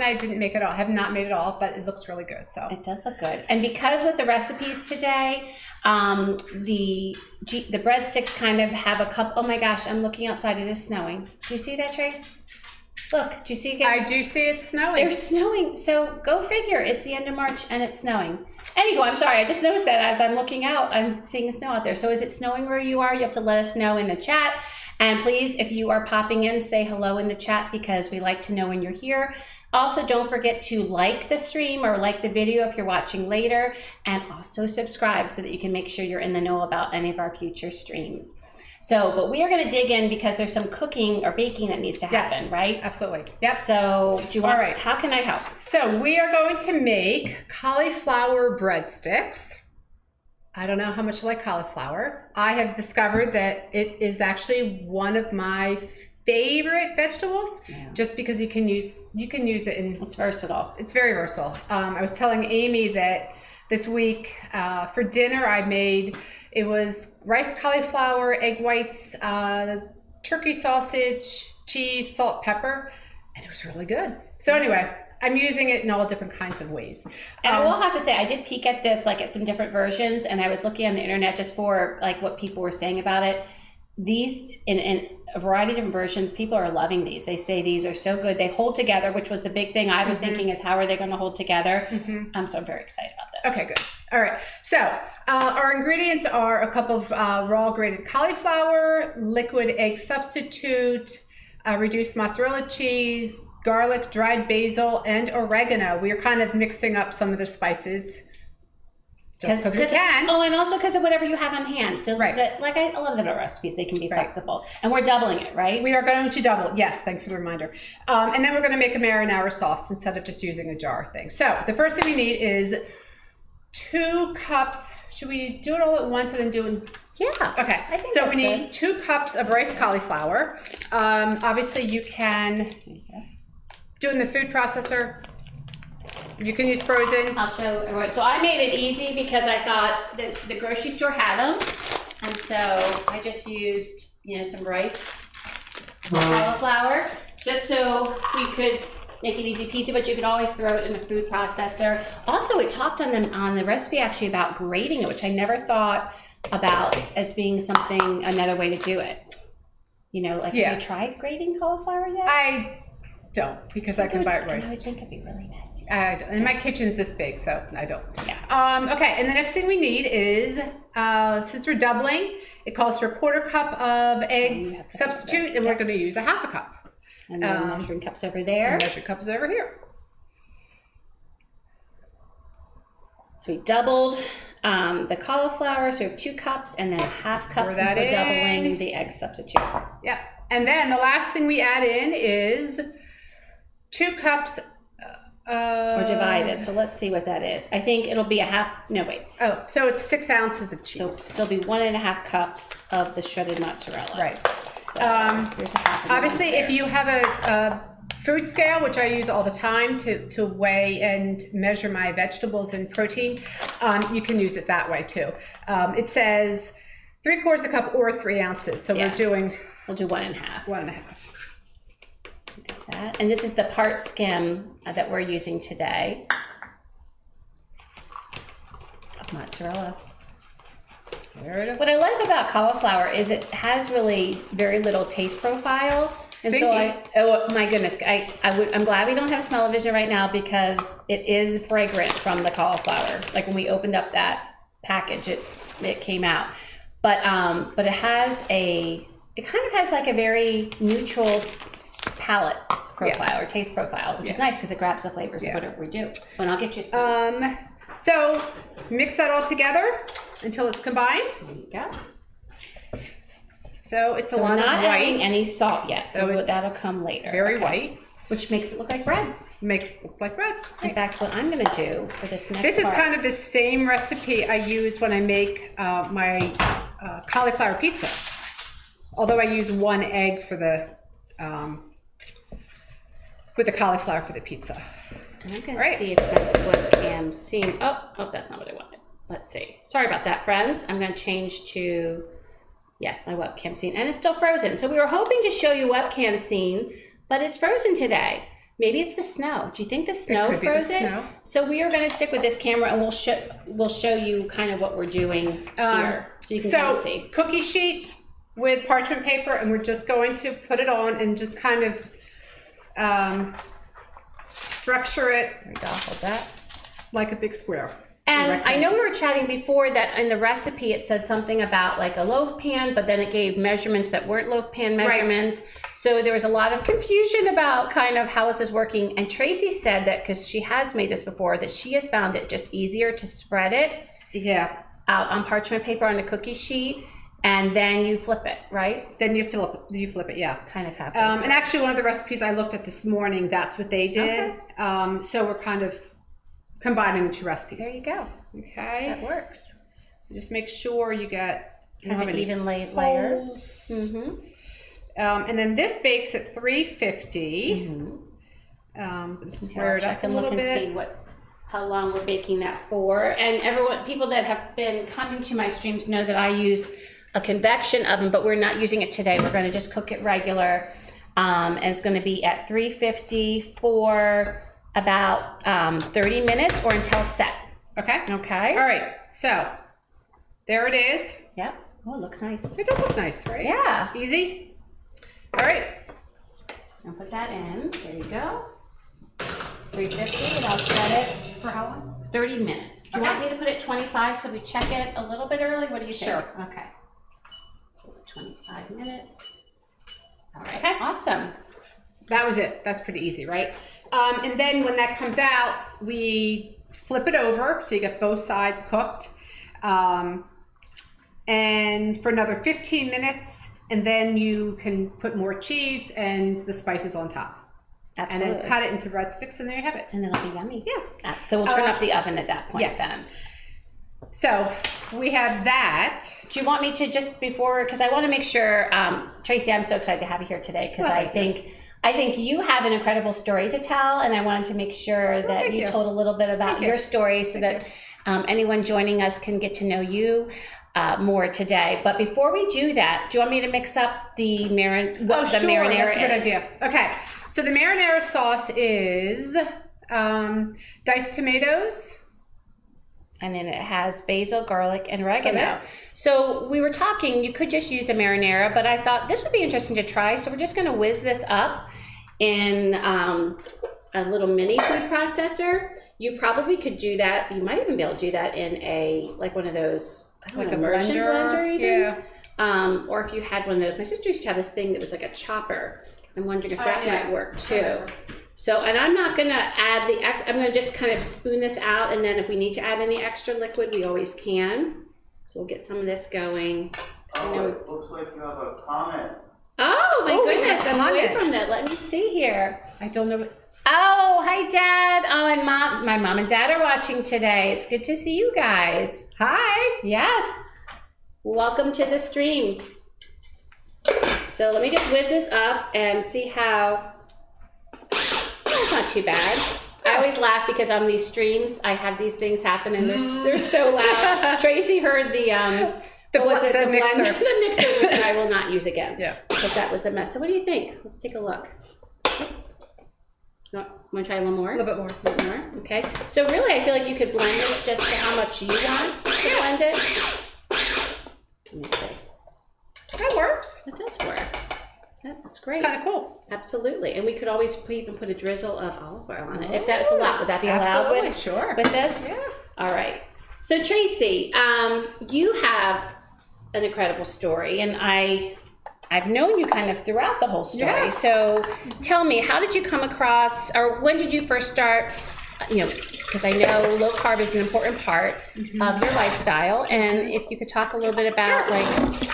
and I didn't make it all, have not made it all, but it looks really good. So it does look good. And because with the recipes today, the breadsticks kind of have a couple, oh my gosh, I'm looking outside, it is snowing. Do you see that, Trace? Look, do you see it? I do see it snowing. They're snowing. So go figure. It's the end of March and it's snowing. Anyway, I'm sorry. I just noticed that as I'm looking out, I'm seeing the snow out there. So is it snowing where you are? You have to let us know in the chat. And please, if you are popping in, say hello in the chat because we like to know when you're here. Also, don't forget to like the stream or like the video if you're watching later. And also subscribe so that you can make sure you're in the know about any of our future streams. So, but we are going to dig in because there's some cooking or baking that needs to happen, yes, right? Absolutely. Yep. So, do you want? All right. How can I help? So we are going to make cauliflower breadsticks. I don't know how much you like cauliflower. I have discovered that it is actually one of my favorite vegetables, just because you can use it in. It's versatile. It's very versatile. I was telling Amy that this week for dinner I made. It was rice, cauliflower, egg whites, turkey sausage, cheese, salt, pepper, and it was really good. So anyway, I'm using it in all different kinds of ways. And I will have to say, I did peek at this, like at some different versions, and I was looking on the internet just for like what people were saying about it. These, in a variety of different versions, people are loving these. They say these are so good. They hold together, which was the big thing I was thinking is how are they going to hold together? So I'm very excited about this. Okay, good. All right. So our ingredients are a cup of raw grated cauliflower, liquid egg substitute, reduced mozzarella cheese, garlic, dried basil, and oregano. We are kind of mixing up some of the spices. Just because we can. Oh, and also because of whatever you have on hand. So right. Like I love that our recipes, they can be flexible. And we're doubling it, right? We are going to double. Yes, thank you for the reminder. And then we're going to make a marinara sauce instead of just using a jar thing. So the first thing we need is 2 cups. Should we do it all at once and then do it? Yeah. Okay. I think so we need 2 cups of rice cauliflower. Obviously you can do it in the food processor. You can use frozen. I'll show. So I made it easy because I thought the grocery store had them, and so I just used some rice, cauliflower, just so we could make it easy peasy. But you could always throw it in a food processor. Also, it talked on the recipe actually about grating it, which I never thought about as being another way to do it. Have you tried grating cauliflower yet? I don't, because I can buy it rice. I would think it'd be really messy. And my kitchen's this big, so I don't. Yeah. Okay, and the next thing we need is, since we're doubling, it calls for a 1/4 cup of egg substitute, and we're going to use a 1/2 cup. And then measuring cups over there. And measuring cups over here. So we doubled the cauliflower, so we have 2 cups, and then a 1/2 cup since we're doubling the egg substitute. Yeah, and then the last thing we add in is 2 cups. Or divided. So let's see what that is. I think it'll be a half. No, wait. Oh, so it's 6 ounces of cheese. So it'll be 1.5 cups of the shredded mozzarella. Right. So here's a half. Obviously, if you have a food scale, which I use all the time to weigh and measure my vegetables and protein, you can use it that way too. It says 3/4 cup or 3 ounces. So we'll do 1.5. 1.5. That. And this is the part skim that we're using today. Mozzarella. There we go. What I like about cauliflower is it has really very little taste profile. Stinky. And so oh my goodness, I'm glad we don't have smell-o-vision right now because it is fragrant from the cauliflower. Like when we opened up that package, it came out. But it has it kind of has like a very neutral palate profile or taste profile, which is nice because it grabs the flavors of whatever we do. And I'll get you some. So mix that all together until it's combined. There you go. So it's a lot we're of not white. adding any salt yet, so it's that'll come later. Very white. Which makes it look like bread. Makes it look like bread. In fact, what I'm going to do for this next This is kind of the same recipe I use when I make my cauliflower pizza. Although I use 1 egg for the with the cauliflower for the pizza. And I'm going to see if my webcam's seeing. Oh, that's not what I wanted. Let's see. Sorry about that, friends. I'm going to change to, yes, my webcam scene. And it's still frozen. So we were hoping to show you webcam scene, but it's frozen today. Maybe it's the snow. Do you think the snow could be the froze it? snow. So we are going to stick with this camera, and we'll show you kind of what we're doing here, so you can kind of see. Cookie sheet with parchment paper, and we're just going to put it on and just kind of structure it. There we go. Hold that. Like a big square. And I know we were chatting before that in the recipe it said something about like a loaf pan, but then it gave measurements that weren't loaf pan measurements. Right. So there was a lot of confusion about kind of how is this working. And Tracy said that because she has made this before, that she has found it just easier to spread it out on parchment paper on a cookie sheet, and then you flip it, right? Then you flip it, yeah. Kind of happy. And actually one of the recipes I looked at this morning, that's what they did. Okay. So we're kind of combining the two recipes. There you go. Okay. That works. So just make sure you get kind of an even layer. Mm-hmm. And then this bakes at 350. Mm-hmm. Square it up a little bit. And see how long we're baking that for. And people that have been coming to my streams know that I use a convection oven, but we're not using it today. We're going to just cook it regular. And it's going to be at 350 for about 30 minutes or until set. Okay. Okay. All right. So there it is. Yep. Oh, it looks nice. It does look nice, right? Yeah. Easy. All right. I'll put that in. There you go. 350, and I'll set it for how long? 30 minutes. Do you want me to put it 25 so we check it a little bit early? What do you think? Sure. Okay. So 25 minutes. All right. Okay. Awesome. That was it. That's pretty easy, right? And then when that comes out, we flip it over so you get both sides cooked. And for another 15 minutes, and then you can put more cheese and the spices on top. Absolutely. And then cut it into breadsticks, and there you have it. And it'll be yummy. Yeah. So we'll turn up the oven at that point then. So we have that. Do you want me to just before, because I want to make sure, Tracy, I'm so excited to have you here today because I think you have an incredible story to tell, and I wanted to make sure that you told a little bit about your story so that anyone joining us can get to know you more today. But before we do that, do you want me to mix up the marinara? That's a good idea. Okay, so the marinara sauce is diced tomatoes. And then it has basil, garlic, and oregano. So we were talking, you could just use a marinara, but I thought this would be interesting to try. So we're just going to whiz this up in a little mini food processor. You probably could do that. You might even be able to do that in like one of those, like a immersion blender even. Yeah. Or if you had one of those. My sister used to have this thing that was like a chopper. I'm wondering if that might work too. So, and I'm not going to add I'm going to just kind of spoon this out, and then if we need to add any extra liquid, we always can. So we'll get some of this going. It looks like you have a comment. Oh my goodness, I'm away from that. Let me see here. I don't know. Oh, hi Dad. Oh, and my mom and Dad are watching today. It's good to see you guys. Hi. Yes. Welcome to the stream. So let me just whiz this up and see how. It's not too bad. I always laugh because on these streams, I have these things happen and they're so loud. Tracy heard the mixer. The mixer, which I will not use again. Yeah. Because that was a mess. So what do you think? Let's take a look. Want to try a little more? A little bit more. A little more. Okay. So really, I feel like you could blend this just to how much you want to blend it. Let me see. That works. It does work. That's great. It's kind of cool. Absolutely. And we could always even put a drizzle of olive oil on it. If that's allowed, would that be allowed with this? Yeah. All right. So Tracy, you have an incredible story, and I've known you kind of throughout the whole story. Yeah. So tell me, how did you come across, or when did you first start, because I know low carb is an important part of your lifestyle, and if you could talk a little bit about like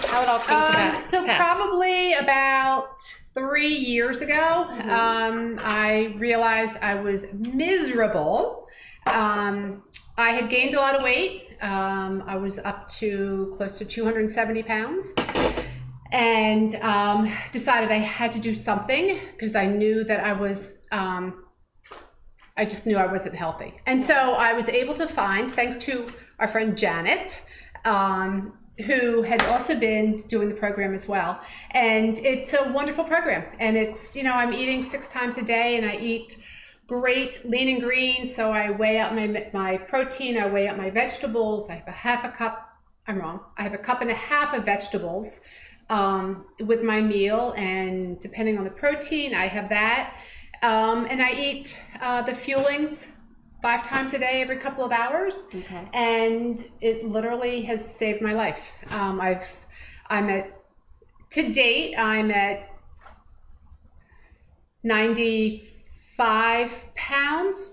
how it all came to pass. So probably about 3 years ago, I realized I was miserable. I had gained a lot of weight. I was up to close to 270 pounds. And decided I had to do something because I knew that I was, I just knew I wasn't healthy. And so I was able to find, thanks to our friend Janet, who had also been doing the program as well. And it's a wonderful program. And it's, I'm eating 6 times a day, and I eat great lean and green. So I weigh out my protein, I weigh out my vegetables. I have I have a cup and a half of vegetables with my meal, and depending on the protein, I have that. And I eat the fuelings 5 times a day, every couple of hours. Okay. And it literally has saved my life. To date, I'm at 95 pounds.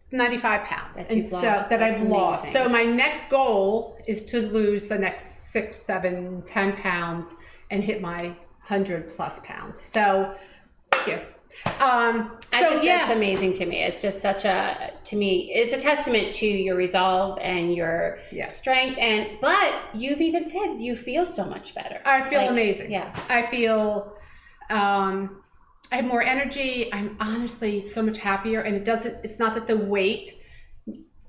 That I've lost. So my next goal is to lose the next 6, 7, 10 pounds and hit my 100+ pounds. So thank you. It's amazing to me. It's just it's a testament to your resolve and your strength. But you've even said you feel so much better. I feel amazing. Yeah. I feel, I have more energy. I'm honestly so much happier, and it's not that the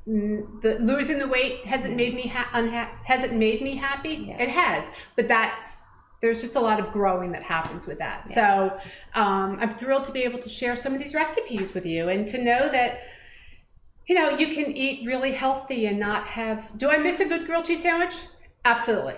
losing the weight hasn't made me hasn't made me happy. Yeah. It has, but there's just a lot of growing that happens with that. Yeah. So I'm thrilled to be able to share some of these recipes with you, and to know that, you can eat really healthy and not have... Do I miss a good grilled cheese sandwich? Absolutely.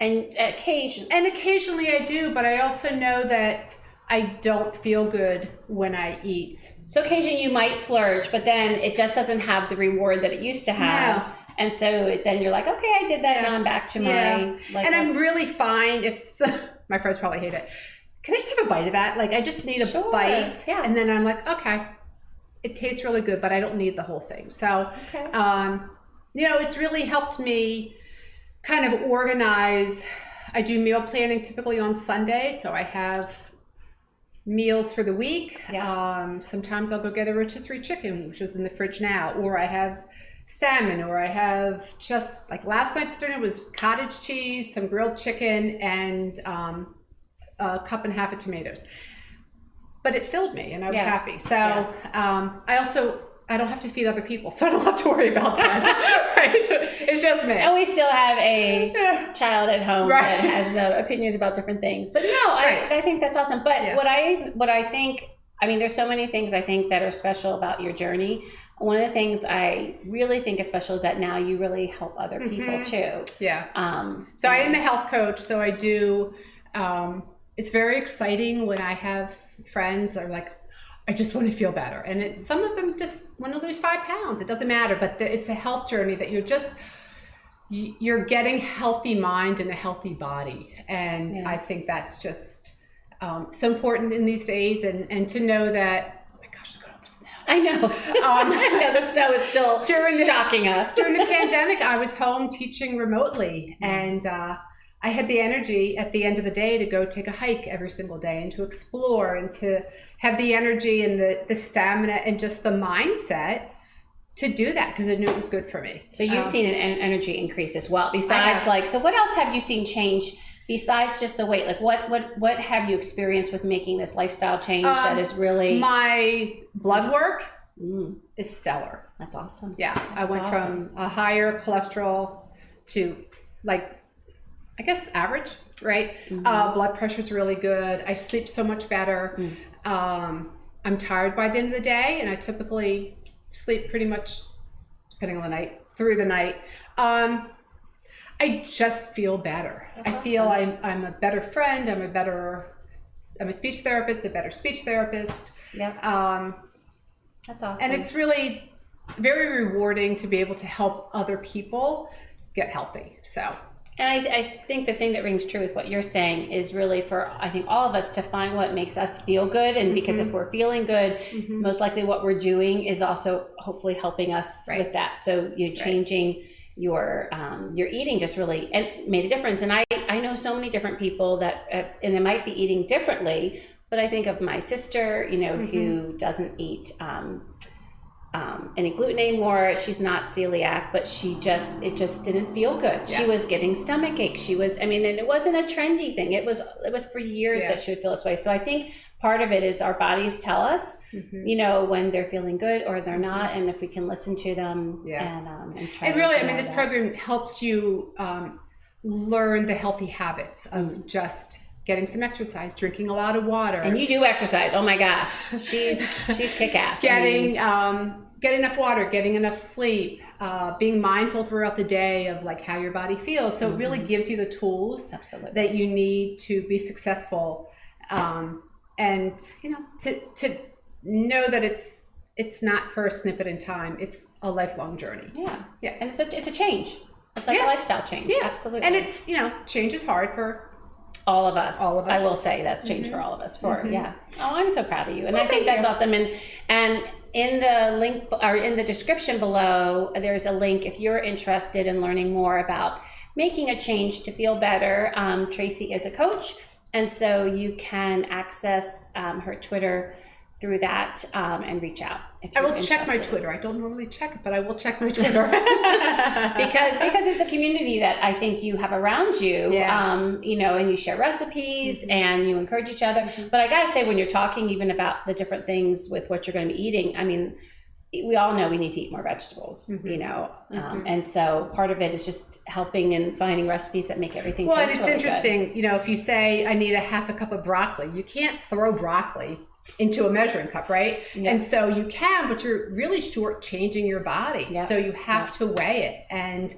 And occasionally I do, but I also know that I don't feel good when I eat. So occasionally you might splurge, but then it just doesn't have the reward that it used to have. No. And so then you're like, okay, I did that, now I'm back to my... I'm really fine if... My friends probably hate it. Can I just have a bite of that? Like, I just need a bite. Yeah. And then I'm like, okay, it tastes really good, but I don't need the whole thing. So, it's really helped me kind of organize. I do meal planning typically on Sunday, so I have meals for the week. Yeah. Sometimes I'll go get a rotisserie chicken, which is in the fridge now, or I have salmon, or I have just, like last night's dinner was cottage cheese, some grilled chicken, and a cup and a half of tomatoes. But it filled me, and I was happy. So I don't have to feed other people, so I don't have to worry about that. Right? So it's just me. And we still have a child at home that has opinions about different things. But no, I think that's awesome. But what I think, there's so many things I think that are special about your journey. One of the things I really think is special is that now you really help other people too. Yeah. So I am a health coach, so I do, it's very exciting when I have friends that are like, I just want to feel better. And some of them just want to lose 5 pounds. It doesn't matter, but it's a health journey that you're getting healthy mind and a healthy body. And I think that's just so important in these days. And to know that, oh my gosh, look at all the snow. I know. The snow is still shocking us. During the pandemic, I was home teaching remotely, and I had the energy at the end of the day to go take a hike every single day, and to explore, and to have the energy and the stamina and just the mindset to do that, because I knew it was good for me. So you've seen an energy increase as well. Besides, so what else have you seen change besides just the weight? Like what have you experienced with making this lifestyle change that is really... My blood work is stellar. That's awesome. Yeah. I went from a higher cholesterol to I guess average, right? Blood pressure's really good. I sleep so much better. I'm tired by the end of the day, and I typically sleep pretty much, depending on the night, through the night. I just feel better. That's I feel awesome. I'm a better friend. I'm a speech therapist, a better speech therapist. Yeah. That's awesome. And it's really very rewarding to be able to help other people get healthy. So. And I think the thing that rings true with what you're saying is really for, I think, all of us to find what makes us feel good. And because if we're feeling good, most likely what we're doing is also hopefully helping us with that. So you're changing your eating just really made a difference. And I know so many different people that, and they might be eating differently, but I think of my sister, who doesn't eat any gluten anymore. She's not celiac, but it just didn't feel good. Yeah. She was getting stomach ache. She was, and it wasn't a trendy thing. It was for years that she would feel this way. So I think part of it is our bodies tell us, you know, when they're feeling good or they're not, and if we can listen to them and try. And really, I mean, this program helps you learn the healthy habits of just getting some exercise, drinking a lot of water. And you do exercise. Oh my gosh, she's kick-ass. Getting enough water, getting enough sleep, being mindful throughout the day of like how your body feels. So it really gives you the tools that you need to be successful. And you know, to know that it's not for a snippet in time. It's a lifelong journey. Yeah. And it's a change. It's like a lifestyle change. Yeah. Absolutely. And it's, you know, change is hard for all of us. All of us. I will say that's change for all of us. Oh, I'm so proud of you. And well, I think that's awesome. And in the link or in the description below, there's a link if you're interested in learning more about making a change to feel better. Tracy is a coach. And so you can access her Twitter through that and reach out. If I you're will check my interested. Twitter. I don't normally check it, but I will check my Twitter. because it's a community that I think you have around you, you know, and you share recipes and you encourage each other. But I gotta say, when you're talking even about the different things with what you're going to be eating, I mean, we all know we need to eat more vegetables, you know, and so part of it is just helping and finding recipes that make everything taste and it's really interesting, good. you know, if you say I need a half a cup of broccoli, you can't throw broccoli into a measuring cup, right? And so you can, but you're really shortchanging your body. So you have to weigh it, and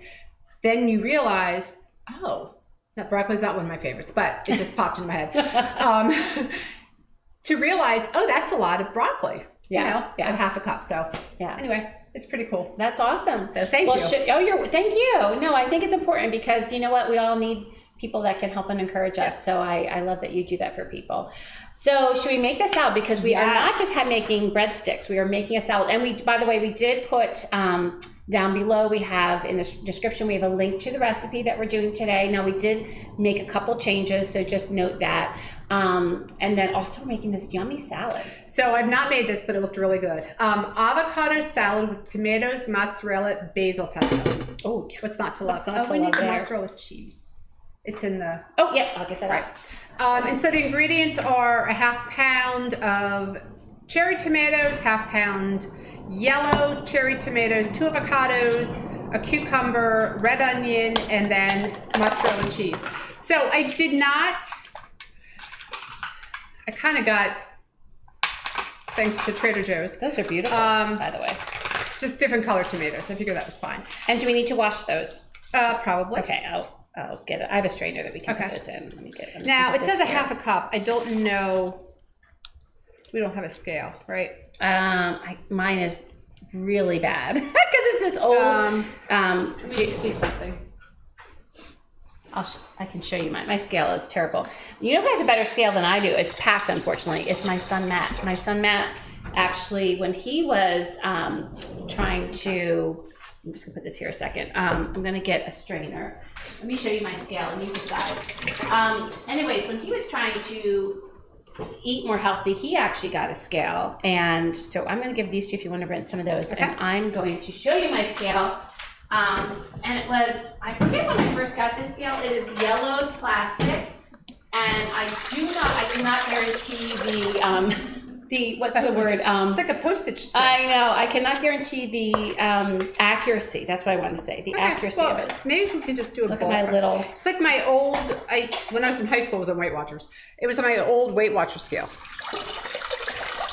then you realize, oh, that broccoli's not one of my favorites, but it just popped in my head. To realize, oh, that's a lot of broccoli. You know, at half a cup. So anyway, it's pretty cool. That's awesome. So thank you. Thank you. No, I think it's important because you know what? We all need people that can help and encourage us. So I love that you do that for people. So should we make this salad? Because we are not just making breadsticks. We are making a salad. And we, by the way, we did put down below, we have in the description, we have a link to the recipe that we're doing today. Now we did make a couple changes, so just note that. And then also making this yummy salad. So I've not made this, but it looked really good. Avocado salad with tomatoes, mozzarella, basil pesto. Oh, what's not to love? We need the mozzarella cheese. It's in the... Oh, yeah, I'll get that out. And so the ingredients are a half pound of cherry tomatoes, half pound yellow cherry tomatoes, 2 avocados, a cucumber, red onion, and then mozzarella cheese. So I did not... I kind of got, thanks to Trader Joe's. Those are beautiful, by the way. Just different colored tomatoes. I figured that was fine. And do we need to wash those? Probably. Okay, I'll get it. I have a strainer that we can put this in. Let me get it. Now, it says a half a cup. I don't know. We don't have a scale, right? Mine is really bad because it's this old. Let me see something. I can show you mine. My scale is terrible. You know who has a better scale than I do? It's packed, unfortunately. It's my son, Matt. My son, Matt, actually, when he was trying to... I'm just going to put this here a second. I'm going to get a strainer. Let me show you my scale and you decide. Anyways, when he was trying to eat more healthy, he actually got a scale. And so I'm going to give these to you if you want to rent some of those. Okay. And I'm going to show you my scale. And it was, I forget when I first got this scale, it is yellowed plastic, and I cannot guarantee what's the word? It's like a postage stamp. I know, I cannot guarantee the accuracy, that's what I want to say, the accuracy of it. Maybe we can just do a Look at my little. It's like my old, when I was in high school, it was on Weight Watchers. It was on my old Weight Watchers scale.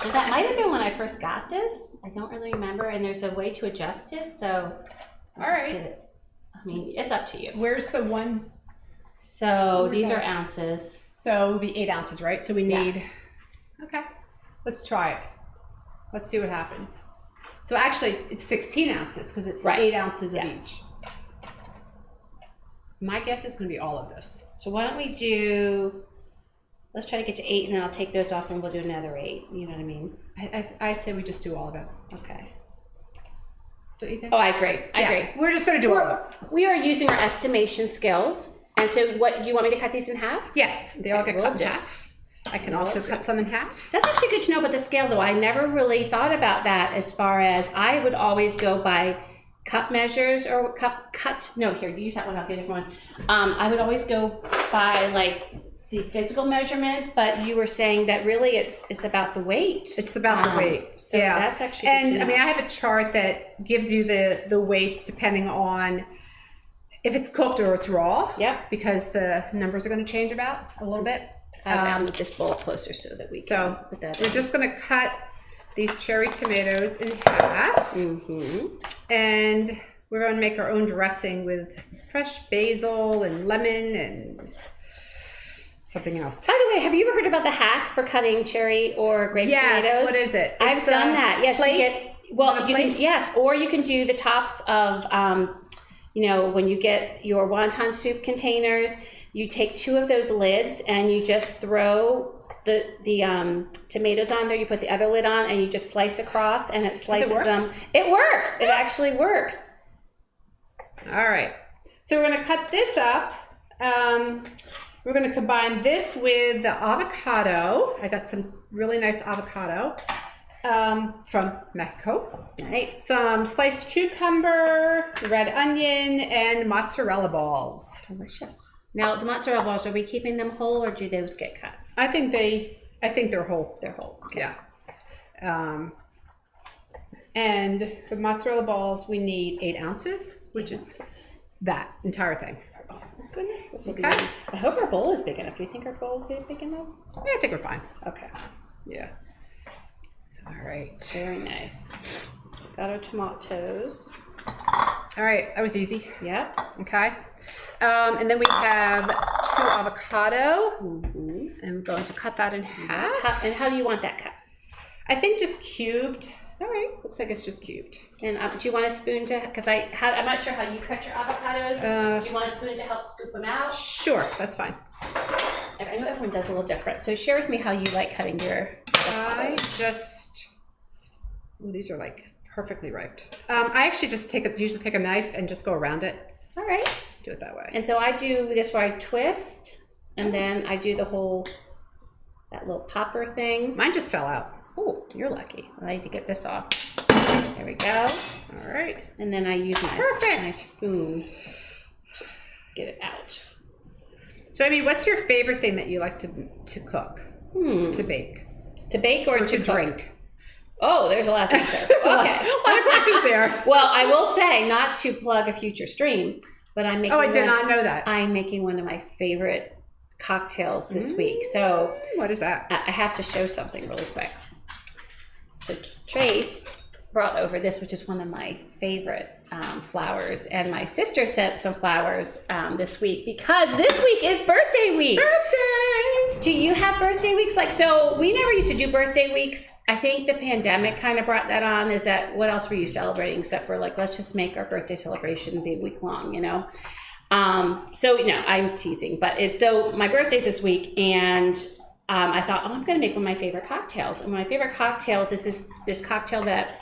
Well, that might have been when I first got this. I don't really remember, and there's a way to adjust it, so. All right. I mean, it's up to you. Where's the one? So these are ounces. So it would be 8 ounces, right? So we need, okay, let's try it. Let's see what happens. So actually it's 16 ounces because it's 8 ounces of each. My guess is going to be all of this. So why don't we do, let's try to get to 8 and then I'll take those off and we'll do another 8. You know what I mean? I say we just do all of it. Okay. Don't you think? Oh, I agree. I agree. We're just going to do all of it. We are using our estimation skills. And so what, do you want me to cut these in half? Yes, they all get cut in half. I can also cut some in half. That's actually good to know about the scale though. I never really thought about that as far as I would always go by cup measures or no, here, you use that one, I'll get a different one. I would always go by like the physical measurement, but you were saying that really it's about the weight. It's about the weight. So yeah. that's actually And good to I mean, know. I have a chart that gives you the weights depending on if it's cooked or it's raw. Yep. Because the numbers are going to change about a little bit. I'll move this bowl closer so that we can So put that we're in. just going to cut these cherry tomatoes in half. And we're going to make our own dressing with fresh basil and lemon and something else. By the way, have you ever heard about the hack for cutting cherry or grape tomatoes? Yes, what is it? I've done that. Yes, plate? you get well. You can yes, or you can do the tops of when you get your wonton soup containers. You take 2 of those lids and you just throw the tomatoes on there. You put the other lid on and you just slice across, and it slices them. It works. It actually works. All right. So we're going to cut this up. We're going to combine this with the avocado. I got some really nice avocado from Mexico. Nice. Some sliced cucumber, red onion, and mozzarella balls. Delicious. Now the mozzarella balls, are we keeping them whole or do those get cut? I think they're whole. They're whole. Okay. Yeah. And for mozzarella balls, we need 8 ounces, which is that entire thing. Oh my goodness. This will be. Okay. I hope our bowl is big enough. Do you think our bowl will be big enough? Yeah, I think we're fine. Okay. Yeah. All right. Very nice. Got our tomatoes. All right. That was easy. Yep. Okay. And then we have 2 avocado. Mm-hmm. And I'm going to cut that in half. And how do you want that cut? I think just cubed. All right. Looks like it's just cubed. And do you want a spoon to? Because I'm not sure how you cut your avocados. Do you want a spoon to help scoop them out? Sure. That's fine. I know everyone does a little different. So share with me how you like cutting your avocados. These are like perfectly ripe. I actually just usually take a knife and just go around it. All right. Do it that way. And so I do this where I twist, and then I do that little popper thing. Mine just fell out. Oh, you're lucky. I need to get this off. There we go. All right. And then I use my Perfect. spoon. Just get it out. So, Amy, what's your favorite thing that you like to cook? To bake? To bake or to cook? drink? Oh, there's a lot of things there. There's Okay. a lot of questions there. Well, I will say, not to plug a future stream, but I'm making. Oh, I did not know that. I'm making one of my favorite cocktails this week. So what is that? I have to show something really quick. So Trace brought over this, which is one of my favorite flowers, and my sister sent some flowers this week because this week is birthday week. Birthday! Do you have birthday weeks? So we never used to do birthday weeks. I think the pandemic kind of brought that on. Is that what else were you celebrating except for let's just make our birthday celebration be week long, So I'm teasing, but so my birthday's this week, and I thought, I'm going to make one of my favorite cocktails. And one of my favorite cocktails is this cocktail that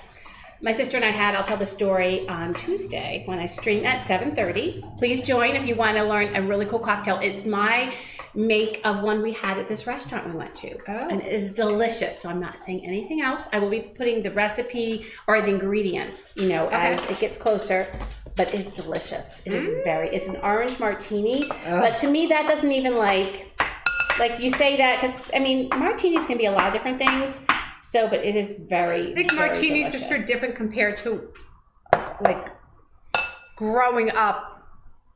my sister and I had. I'll tell the story on Tuesday when I stream at 7:30. Please join if you want to learn a really cool cocktail. It's my make of one we had at this restaurant we went to. Oh. And it is delicious. So I'm not saying anything else. I will be putting the recipe or the ingredients, as it gets closer. But it's delicious. It is it's an orange martini. But to me, that doesn't even like you say that because martinis can be a lot of different things. So, but it is very. I think very martinis delicious. are sort of different compared to growing up,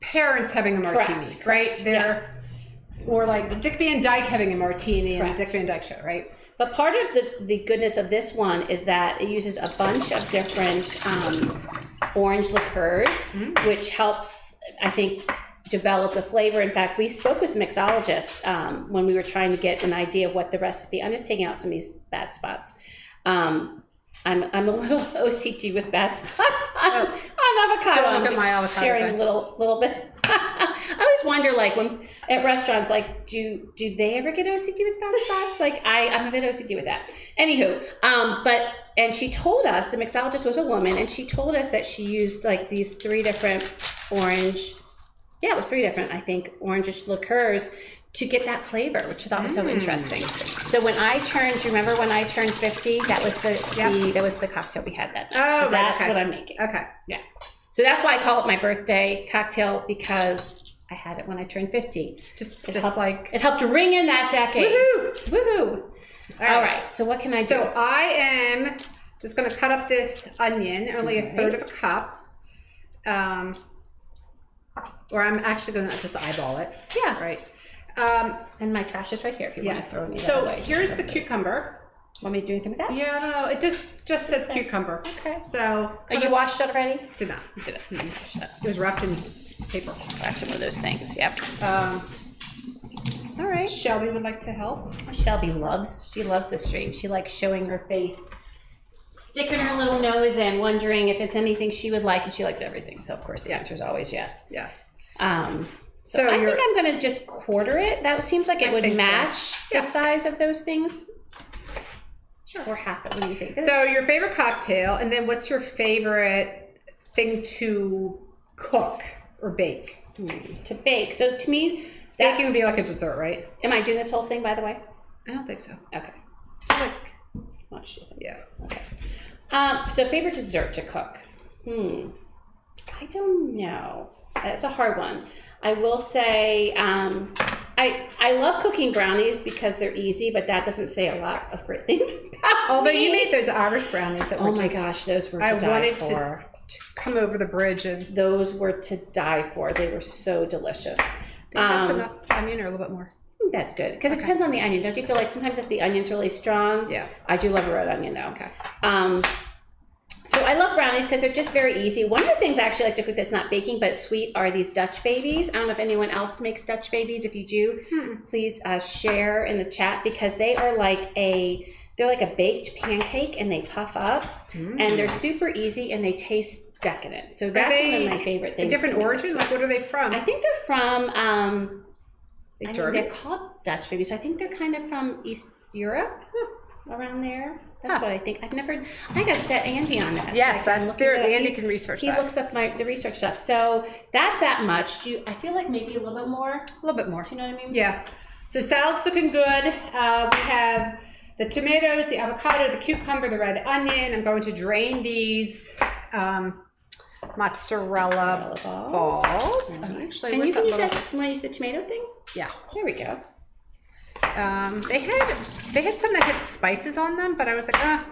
parents having a martini, Correct. right? Yes. Or like Dick Van Dyke having a martini in the Correct. Dick Van Dyke Show, right? But part of the goodness of this one is that it uses a bunch of different orange liqueurs, which helps, I think, develop the flavor. In fact, we spoke with the mixologist when we were trying to get an idea of what the recipe. I'm just taking out some of these bad spots. I'm a little OCD with bad spots on avocado. Don't look I'm at my just avocado sharing thing. a little bit. I always wonder, when at restaurants, do they ever get OCD with bad spots? I'm a bit OCD with that. Anywho, and she told us, the mixologist was a woman, and she told us that she used these 3 different orange. Yeah, it was 3 different, I think, orange liqueurs to get that flavor, which I thought was so interesting. So when I turned, do you remember when I turned 50? That was that was the cocktail we had that night. Oh, so right, that's okay. what I'm making. Okay. Yeah. So that's why I call it my birthday cocktail, because I had it when I turned 50. Just like it helped ring in that decade. Woohoo! Woohoo! All right. So what can I do? So I am just going to cut up this onion, only a third of a cup. Or I'm actually going to just eyeball it. Yeah. Right. And my trash is right here if you want to throw me that So away. here's the cucumber. Want me to do anything with that? Yeah, I don't know. It just says cucumber. Okay. So Are you washed it already? did not. Did it? It was wrapped in paper. Wrapped in one of those things. Yep. All right. Shelby would like to help. Shelby loves the stream. She likes showing her face, sticking her little nose in, wondering if it's anything she would like, and she likes everything. So of course the answer is always yes. Yes. So I think I'm gonna just quarter it. That seems like it would match the size of those things. Sure. Or half it. What do you think? So your favorite cocktail, and then what's your favorite thing to cook or bake? To bake. So to me, baking would be like a dessert, right? Am I doing this whole thing, by the way? I don't think so. Okay. Like, yeah. Okay. So favorite dessert to cook? I don't know. That's a hard one. I will say I love cooking brownies because they're easy, but that doesn't say a lot of great things about Although me. you made those Irish brownies that were my gosh, those were to I die wanted for. to come over the bridge and Those were to die for. They were so delicious. that's enough onion or a little bit more. That's good because it depends on the onion. Don't you feel like sometimes if the onion's really strong? Yeah. I do love a red onion though. Okay. So I love brownies because they're just very easy. One of the things I actually like to cook that's not baking but sweet are these Dutch babies. I don't know if anyone else makes Dutch babies. If you do, please share in the chat because they are like they're like a baked pancake and they puff up and they're super easy and they taste decadent. So that's one of my favorite things. A different origin? Like what are they from? I think they're from German? they're called Dutch babies. So I think they're kind of from East Europe, around there. That's what I think. I got set Andy on that. Yes, that's there. Andy can research that. He looks up the research stuff. So that's that much. I feel like maybe a little bit more. A little bit more. Do you know what I mean? Yeah. So salad's looking good. We have the tomatoes, the avocado, the cucumber, the red onion. I'm going to drain these mozzarella balls. Nice. Actually, And you where's can use little... that. You want to use the tomato thing? Yeah. There we go. They had some that had spices on them, but I was like, I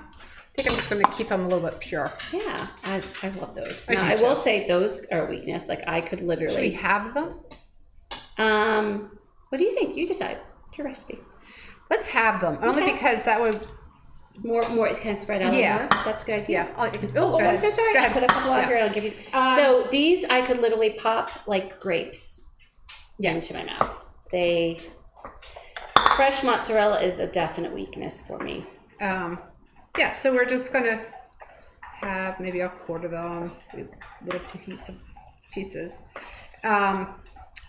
think I'm just going to keep them a little bit pure. Yeah, I love those. I will say those are a weakness. Like I could literally. Should we have them? What do you think? You decide. It's your recipe. Let's have them only because that would more it kind of spread out. Yeah, more. That's a good idea. Yeah. I'm so sorry. Go ahead. I put a couple out here and I'll give you. So these I could literally pop like grapes into my mouth. Fresh mozzarella is a definite weakness for me. Yeah, so we're just gonna have maybe a quarter of them, little pieces.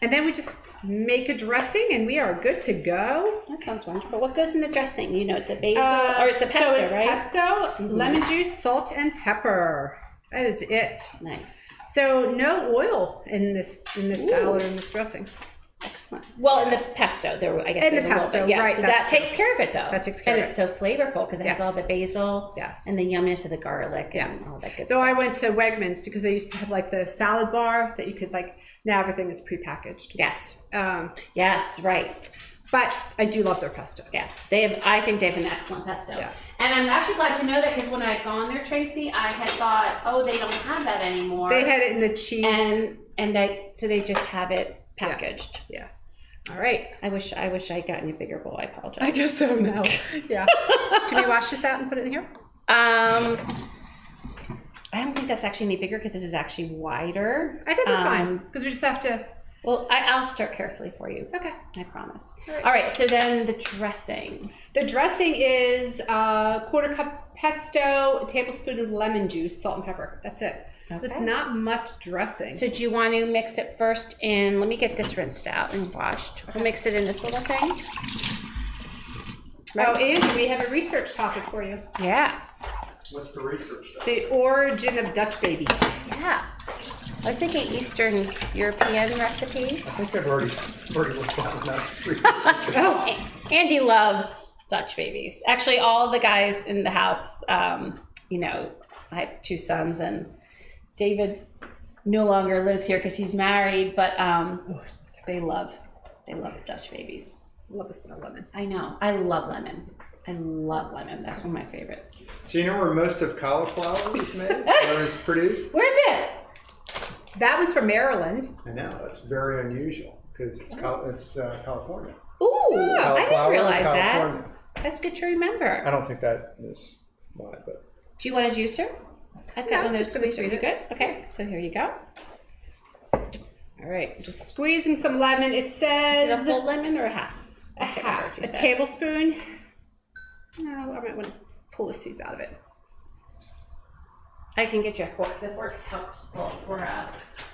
And then we just make a dressing and we are good to go. That sounds wonderful. What goes in the dressing? You know, it's the basil or it's the pesto, so it's right? Pesto, lemon juice, salt, and pepper. That is it. Nice. So no oil in this salad or in this dressing. Excellent. Well, in the pesto, I guess. In the pesto, yeah. right? So that takes care of it, though. That takes care of it. And it's so flavorful because it has all the basil, and the yumminess of the garlic, and all that good stuff. So I went to Wegmans because they used to have like the salad bar that you could now everything is prepackaged. Yes. Yes, right. But I do love their pesto. Yeah, I think they have an excellent pesto. Yeah. And I'm actually glad to know that because when I had gone there, Tracy, I had thought, they don't have that anymore. They had it in the cheese, so they just have it packaged. Yeah. All right. I wish I got any bigger bowl. I apologize. I guess so now. Yeah. Should we wash this out and put it in here? I don't think that's actually any bigger because this is actually wider. I think we're fine because we just have to. Well, I'll start carefully for you. Okay. I promise. All right. So then the dressing. The dressing is a quarter cup pesto, a tablespoon of lemon juice, salt and pepper. That's it. Okay. It's not much dressing. So do you want to mix it first in, let me get this rinsed out and washed. We'll mix it in this little thing. Right. Oh, Andy, we have a research topic for you. Yeah. What's the research topic? The origin of Dutch babies. Yeah. I was thinking Eastern European recipe. I think I've already looked at that. Oh, Andy loves Dutch babies. Actually, all the guys in the house, I have 2 sons and David no longer lives here because he's married, but they love the Dutch babies. I love the smell of lemon. I know. I love lemon. I love lemon. That's one of my favorites. So you know where most of cauliflower is made? Where it's produced? Where's it? That one's from Maryland. I know, that's very unusual because it's California. Ooh, I didn't realize California. that. That's good to remember. I don't think that is why, but. Do you want a juicer? I've got one of those just gonna squeezers. Are you good? Okay, so here you go. All right, just squeezing some lemon. It says Is it a full lemon or a half? a half, a tablespoon. No, I might want to pull the seeds out of it. I can get you a fork. The fork helps for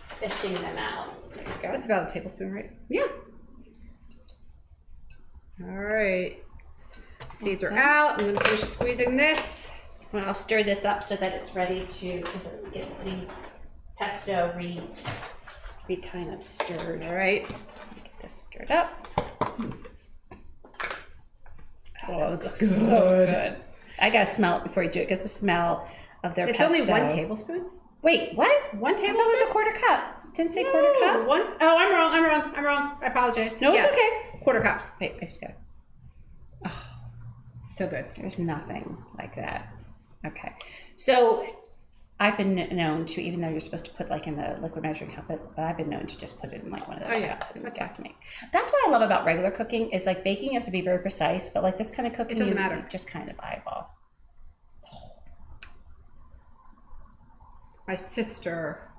fishing them out. There you go. That's about a tablespoon, right? Yeah. All right. Seeds are out. I'm going to finish squeezing this. Well, I'll stir this up so that it's ready to get the pesto re kind of stirred. All right. Get this stirred up. Oh, that looks good. So good. I gotta smell it before you do it because the smell of their pesto. It's only 1 tablespoon? Wait, what? 1 tablespoon? I thought it was a quarter cup. Didn't say quarter cup. One. Oh, I'm wrong. I apologize. No, it's Yes. okay. Quarter cup. Wait, I just got. Oh, so good. there's nothing like that. Okay, so I've been known to, even though you're supposed to put like in the liquid measuring cup, but I've been known to just put it in like one of those cups and that's guesstimate. That's what I love about regular cooking is like baking, you have to be very precise, but like this kind of cooking, It doesn't you matter. just kind of eyeball. My sister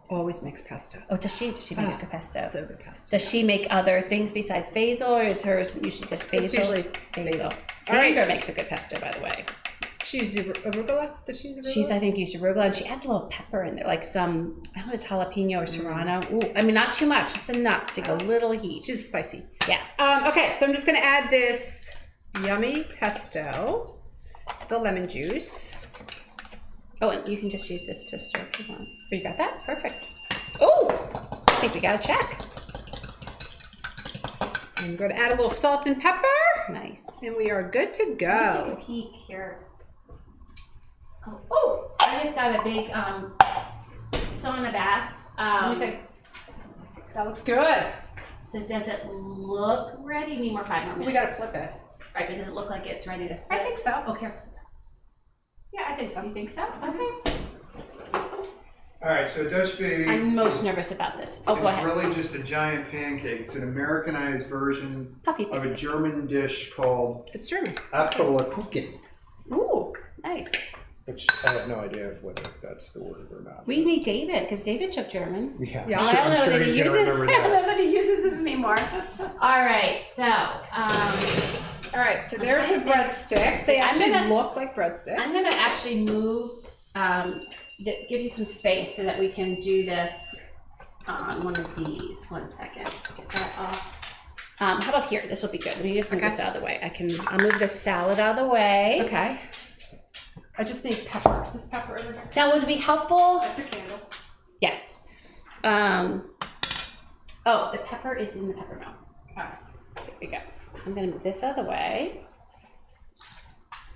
always makes pesto. Oh, does she? Does she make a good pesto? So good pesto. Does she make other things besides basil, or is hers usually just basil? It's usually basil. Sandra makes a good pesto, by the way. She uses arugula? Does she use arugula? She's, I think, used arugula, and she adds a little pepper in there, like some, I don't know, it's jalapeno or serrano. Ooh, I mean, not too much, just enough to go a little heat. She's spicy. Yeah. Okay, so I'm just going to add this yummy pesto to the lemon juice. Oh, and you can just use this to stir. Come on. Oh, you got that? Perfect. Oh, I think we got a check. I'm going to add a little salt and pepper. Nice. And we are good to Take go. a peek here. Oh, I just got a big sauna bath. Let me see. That looks good. So does it look ready? You need 5 more minutes. We got to flip it. Right, but does it look like it's ready to flip? I think so. Oh, careful. Yeah, I think so. You think so? Okay. All right, so Dutch baby I'm most nervous about this. Oh, go is ahead. really just a giant pancake. It's an Americanized version Puffy of a pancake. German dish called It's German. Apfelkuchen, Ooh, nice. which I have no idea whether that's the word or not. We need David because David took German. Yeah, Yeah, I don't know I'm sure that he's he gonna uses. I remember don't that. know that he uses it anymore. All right, so All right, so there's the trying to think. breadsticks. They I'm actually gonna- look like breadsticks. I'm gonna actually move, give you some space so that we can do this on one of these. 1 second. Get that off. How about here? This will be good. Let me just move this out of the way. I'll move this salad out of the way. Okay. I just need pepper. Is this pepper over here? That would be helpful. That's a candle. Yes. Oh, the pepper is in the pepper mill. All right, there we go. I'm gonna move this out of the way.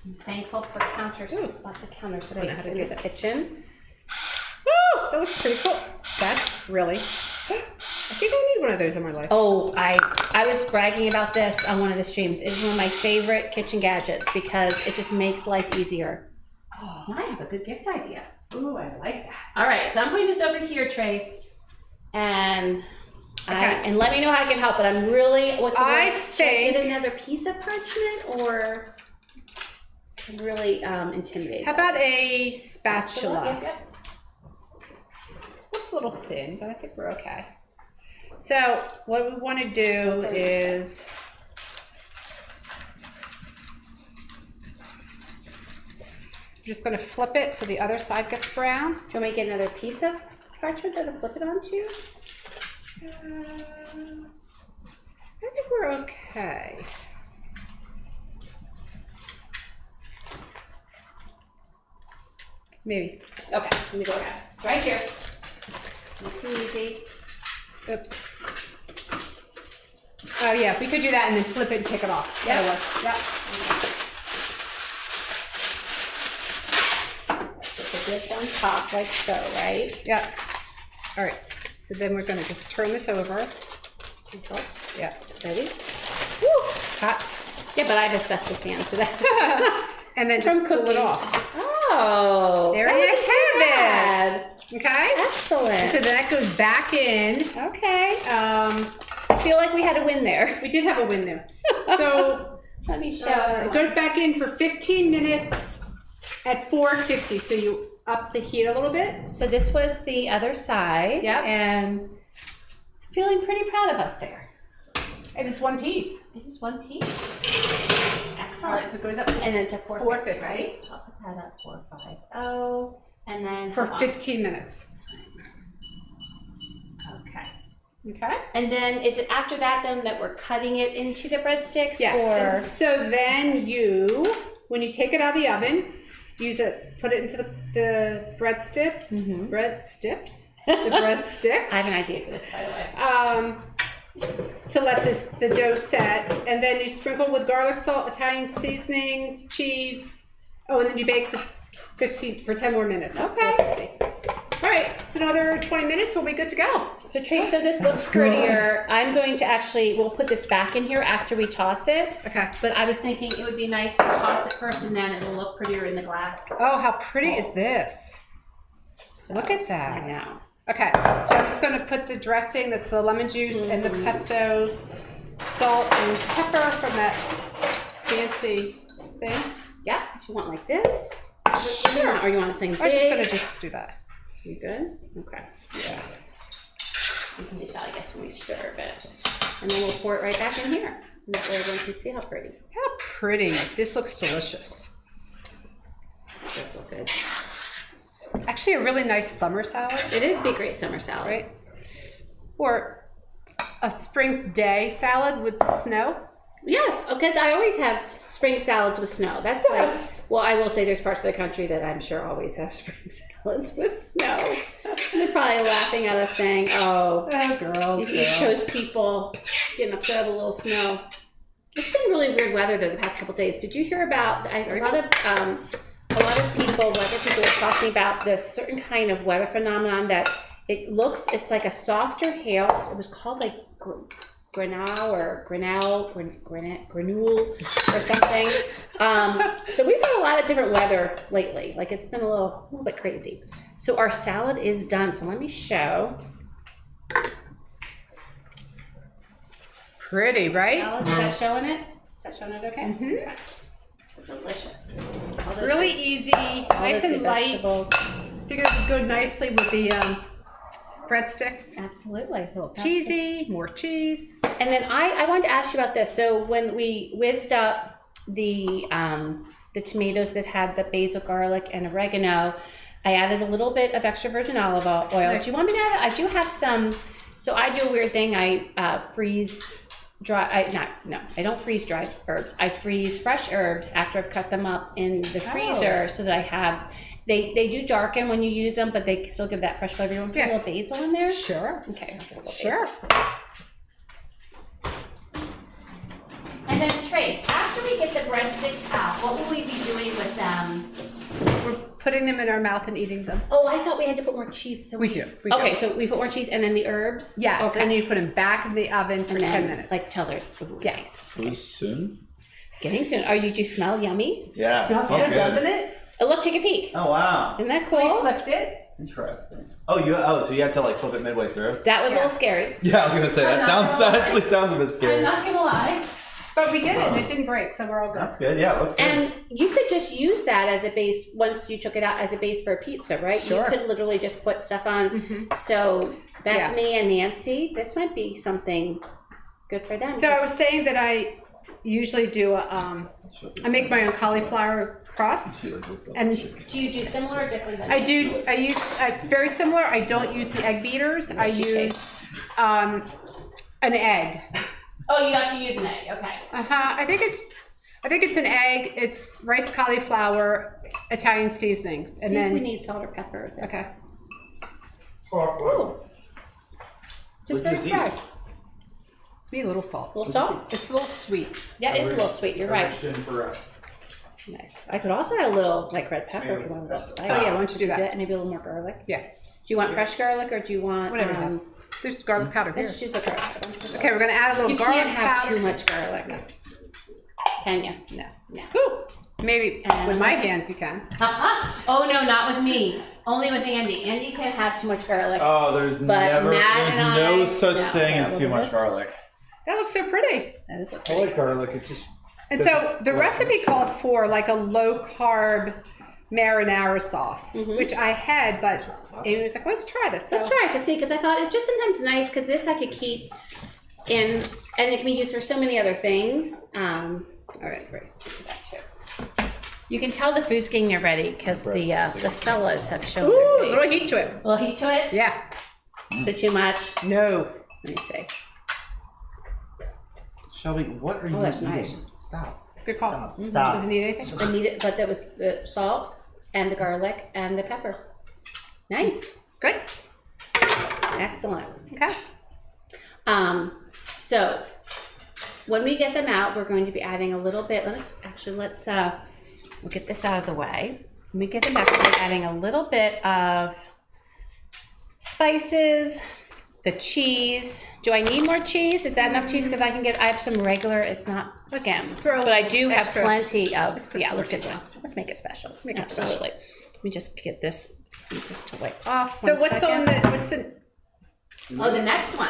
I'm thankful for counters. Ooh. Lots of counter I don't know how space to in do this this. kitchen. Woo! That looks pretty cool. That's really. I think I need one of those in my life. Oh, I was bragging about this on one of the streams. It's one of my favorite kitchen gadgets because it just makes life easier. Oh, now I have a good gift idea. Ooh, I like that. All right, so I'm putting this over here, Trace, and Okay. and let me know how I can help. But I'm really, what's the word? I Should I get think- another piece of parchment, or I'm really intimidated. How by about this. a spatula? Yep, yep. Looks a little thin, but I think we're okay. So what we want to do is I'm just going to flip it so the other side gets brown. Do you want me to get another piece of parchment to flip it onto? I think we're okay. Maybe. Okay, let me go ahead. Right here. Nice and easy. Oops. Oh yeah, we could do that and then flip it and take it off. Yep. That'll work. Yep. So take this on top like so, right? Yeah. All right. So then we're going to just turn this over. Control. Yeah. Ready? Woo! Hot. Yeah, but I have asbestos hands, so that. And then From just pull it cooking. off. Oh, There that you wasn't too have bad. it. Okay. Excellent. So that goes back in. Okay. I feel like we had a win there. We did have a win there. So Let me show. it goes back in for 15 minutes at 450. So you up the heat a little bit. So this was the other side. Yep. And feeling pretty proud of us there. It was one piece. It is one piece. All Excellent. right. So it goes up And then to 450, 450. right? I'll put that up 450. And then for how long? 15 minutes. Okay. Okay. And then is it after that then that we're cutting it into the breadsticks? Yes. Or And so then you, when you take it out of the oven, use it, put it into the breadsticks. Mhm. Breadsticks. The breadsticks. I have an idea for this, by the way. To let the dough set, and then you sprinkle with garlic salt, Italian seasonings, cheese. Oh, and then you bake for 10 more minutes. Okay. All right, so another 20 minutes, we'll be good to go. So Trace, so this looks prettier. I'm going to we'll put this back in here after we toss it. Okay. But I was thinking it would be nice to toss it first and then it'll look prettier in the glass. Oh, how pretty is this? So, Look at that. I know. Okay, so I'm just going to put the dressing, that's the lemon juice and the pesto, salt and pepper from that fancy thing. Yeah, if you want like this. Sure. Or you want something big. I was just going to just do that. You good? Okay. Yeah. You can do that, I guess, when we serve it. And then we'll pour it right back in here. And that way everyone can see how pretty. How pretty. This looks delicious. This look good. Actually, a really nice summer salad, It'd be a great summer salad. right? Or a spring day salad with snow. Yes, because I always have spring salads with snow. That's Yes. like, well, I will say there's parts of the country that I'm sure always have spring salads with snow. And they're probably laughing at us saying, oh, Oh, girls. these East Coast people getting upset with a little snow. It's been really weird weather though the past couple of days. Did you hear about a lot of people, weather people were talking about this certain kind of weather phenomenon that it's like a softer hail. It was called like granule or something. So we've had a lot of different weather lately. Like it's been a little bit crazy. So our salad is done. So let me show. Pretty, right? Salad, is that showing it? Is that showing it okay? Mhm. Yeah. So delicious. All those Really good- easy, all nice those and good light. vegetables. Figured it would go nicely with the breadsticks. Absolutely. A little cheesy, more cheese. And then I wanted to ask you about this. So when we whizzed up the tomatoes that had the basil, garlic, and oregano, I added a little bit of extra virgin olive oil. Nice. Do you want me to add it? I do have some. So I do a weird thing. I freeze dry. I don't freeze dried herbs. I freeze fresh herbs after I've cut them up in the freezer, so that I have. They do darken when you use them, but they still give that fresh flavor. You want to put a little basil in there? Sure. Okay. I'll put a little Sure. basil. And then Trace, after we get the breadsticks out, what will we be doing with them? We're putting them in our mouth and eating them. Oh, I thought we had to put more cheese. So We do. Okay, so we put more cheese and then the herbs? Yes, Okay. and you put them back in the oven for And then, 10 minutes. Like till there's Yes. Really soon? getting soon. Oh, you do smell yummy? Yeah. Smells smells good, doesn't it? Oh, look, take a peek. Oh wow. Isn't that So we cool? flipped it. Interesting. So you had to like flip it midway through? That was a Yeah. little scary. Yeah, I was gonna say I'm that not gonna lie. actually sounds a bit scary. I'm not gonna lie. But we did it, and it didn't break, so we're all good. That's good. Yeah, looks good. And you could just use that as a base once you took it out as a base for a pizza, right? Sure. You could literally just put stuff on. So Bethany and Nancy, this might be something good for them. So I was saying that I usually do I make my own cauliflower crust, and do you do similar or different than I use it's very similar. I don't use the egg beaters. I use an egg. Oh, you actually use an egg. Okay. I think it's an egg. It's rice, cauliflower, Italian seasonings, and See then if we need salt or pepper with this. okay, Ooh. just What'd very you see? fresh. Maybe a little salt. A little salt. It's a little sweet. Yeah, it's a little sweet. You're right. In for Nice. I could also add a little like red pepper if you want a little spice. Oh yeah, why don't you do that? And maybe a little more garlic. Yeah. Do you want fresh garlic or do you want Whatever you have. There's garlic powder here. let's just use the garlic. Okay, we're gonna add a little You garlic can't have powder. too much garlic. Can you? No. No. Ooh, maybe And- with my hand you can. Oh no, not with me. Only with Andy. Andy can't have too much garlic. Oh, there's Matt there's and no I- such no, thing yeah, as look too at much this. garlic. That looks so pretty. That is the I like garlic. It just. And so the recipe called for like a low carb marinara sauce, which I had, but Amy was like, let's try this. So Let's try it to see, because I thought it's just sometimes nice because this I could keep in, and it can be used for so many other things. All right, Grace, do that too. You can tell the food's getting there ready because the fellas have shown Ooh, their a face. little heat to it. A little heat to it? Yeah. Is it too much? No. Let me see. Shelby, what are you that's eating? nice. Stop. Good call. Stop. Does Stop. it need anything? I need it, but that was the salt and the garlic and the pepper. Nice. Good. Excellent. Okay. So when we get them out, we're going to be adding a little bit. We'll get this out of the way. When we get them back, we're adding a little bit of spices, the cheese. Do I need more cheese? Is that enough cheese? Because I have some regular, it's not Let's skim, throw but I do have extra. plenty of, Let's put yeah, some let's more get cheese some. Let's make it special. Make it Absolutely. Let me just get this pieces to wipe off. So One what's second. on the next one?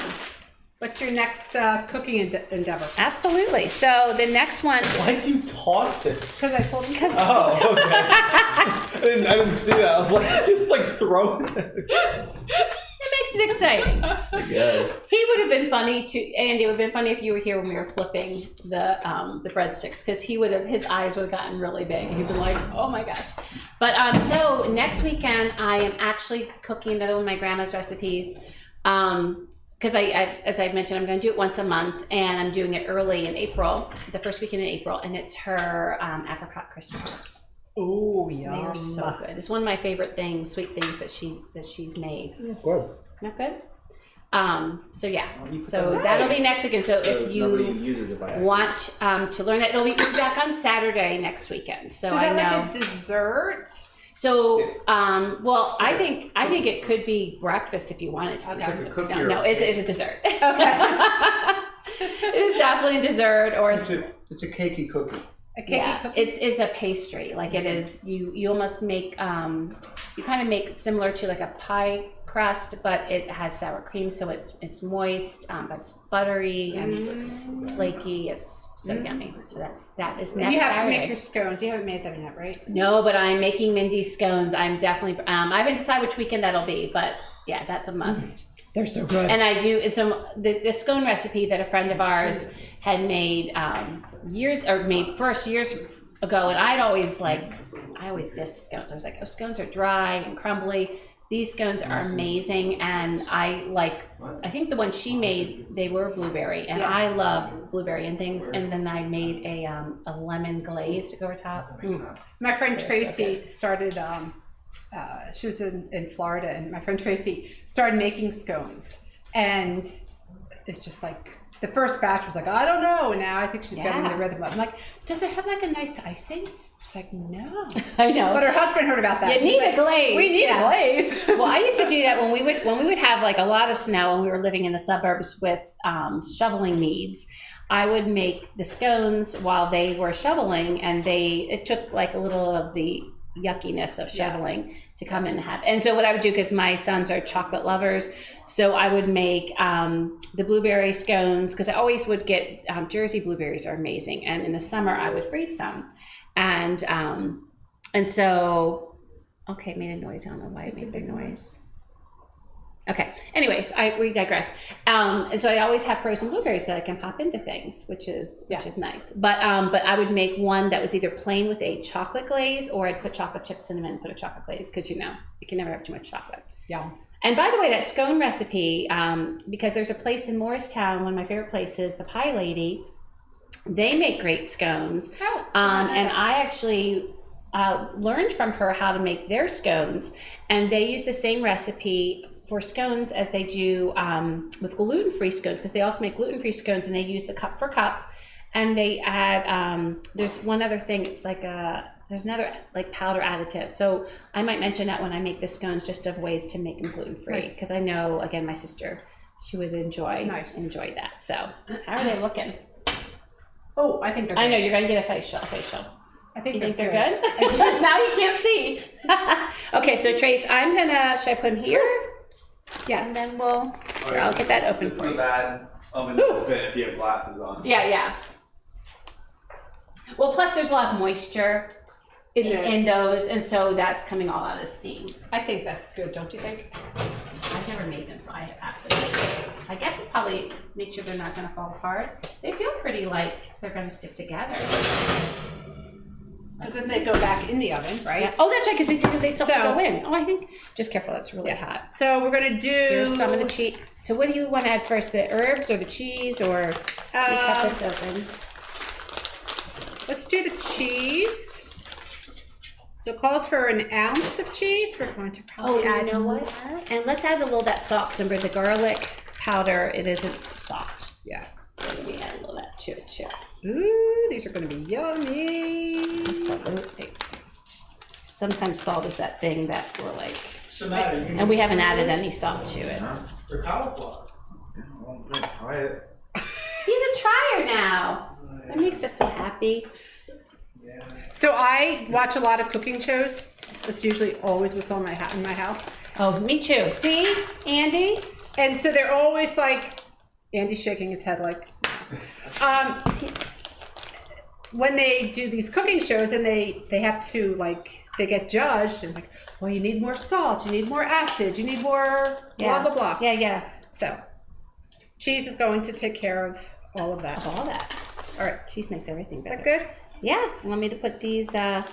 what's your next cooking endeavor? Absolutely. So the next one, Why'd you toss this? Because I told him. Oh, okay. I didn't see that. I was like, just like throw it. it makes it exciting. Yes. He would have been funny too, Andy. It would have been funny if you were here when we were flipping the breadsticks, because his eyes would have gotten really big. He'd been like, "Oh my gosh!" But so next weekend, I am actually cooking another one of my grandma's recipes. Because as I mentioned, I'm going to do it once a month, and I'm doing it early in April, the first weekend in April, and it's her apricot crystals. Oh, They yum. are so good. It's one of my favorite things, sweet things that she's made. Good. Not good? So yeah, so that'll be next weekend. So if nobody you uses it by accident. want to learn that, it'll be back on Saturday next weekend. So So is I that know. like a dessert? So well, I think it could be breakfast if you wanted to. Okay. It's like a cookie No, or no, a it's a dessert. Okay. It is definitely a dessert or It's a cakey cookie. A cakey yeah, cookie? it's a pastry. Like it is, you almost make you kind of make it similar to like a pie crust, but it has sour cream, so it's moist, but it's buttery and flaky. It's so yummy. So that is next And you have Saturday. to make your scones. You haven't made them yet, right? No, but I'm making Mindy's scones. I'm definitely I haven't decided which weekend that'll be, but yeah, that's a must. They're so good. And I do so the scone recipe that a friend of ours had made years ago, and I always dissed scones. I was like, oh, scones are dry and crumbly. These scones are amazing, and I think the one she made, they were blueberry, and I love blueberry and things. And then I made a lemon glaze to go over top. My friend so Tracy started, she was in Florida, and my friend Tracy started making scones. And it's just like, the first batch was like, I don't know. And now I think she's getting the rhythm of it. I'm like, does it have like a nice icing? She's like, no. I know. But her husband heard about that. You need a glaze. We need a glaze. Well, I used to do that when we would have like a lot of snow and we were living in the suburbs with shoveling needs. I would make the scones while they were shoveling, and it took like a little of the yuckiness of shoveling to come in and have. And so what I would do, because my sons are chocolate lovers, so I would make the blueberry scones, because I always would get Jersey blueberries are amazing, and in the summer I would freeze some. And so, okay, it made a noise. I don't know why it made a big noise. Okay, anyways, we digress. And so I always have frozen blueberries that I can pop into things, which is nice. But I would make one that was either plain with a chocolate glaze, or I'd put chocolate chips in them and put a chocolate glaze, because you can never have too much chocolate. Yeah. And by the way, that scone recipe, because there's a place in Morristown, one of my favorite places, the Pie Lady. They make great scones, and I actually learned from her how to make their scones, and they use the same recipe for scones as they do with gluten-free scones, because they also make gluten-free scones, and they use the cup for cup, and they add, there's one other thing, it's like there's another like powder additive. So I might mention that when I make the scones, just of ways to make them gluten-free. Nice. Because I know, again, my sister, she would enjoy that. So how are they looking? Oh, I think they're good. I know, you're gonna get a facial. I think You think they're they're good? Now you can't see. Okay, so Trace, should I put them here? Yes. And then I'll get that open This for is a you. bad oven to open if you have glasses on. Yeah. Well, plus there's a lot of moisture in those, and so that's coming all out of steam. I think that's good, don't you think? I've never made them, so I absolutely. I guess it's probably make sure they're not going to fall apart. They feel pretty like they're going to stick together. Because then they go back in the oven, right? Yeah. Oh, that's right, because we said that they still have to go in. Oh, I think, just careful, that's really hot. So we're gonna do. Here's some of the cheese. So what do you want to add first, the herbs or the cheese, or let me cut this open? Let's do the cheese. So it calls for an ounce of cheese. We're going to probably add. You know what? And let's add a little of that salt, because remember the garlic powder, it isn't salt. Yeah. So we add a little of that to it too. Ooh, these are going to be yummy. Absolutely. Sometimes salt is that thing that we're like, So now you can and we haven't added any salt to it. for cauliflower. Try it. He's a trier now. That makes us so happy. Yeah. So I watch a lot of cooking shows. That's usually always what's on in my house. Oh, me too. See, Andy? And so they're always like, Andy's shaking his head like, when they do these cooking shows and they have to they get judged and like, well, you need more salt, you need more acid, you need more blah, blah, blah. Yeah. So cheese is going to take care of all of that. All that. All right. Cheese makes everything Is better. that good? Yeah. You want me to put these, I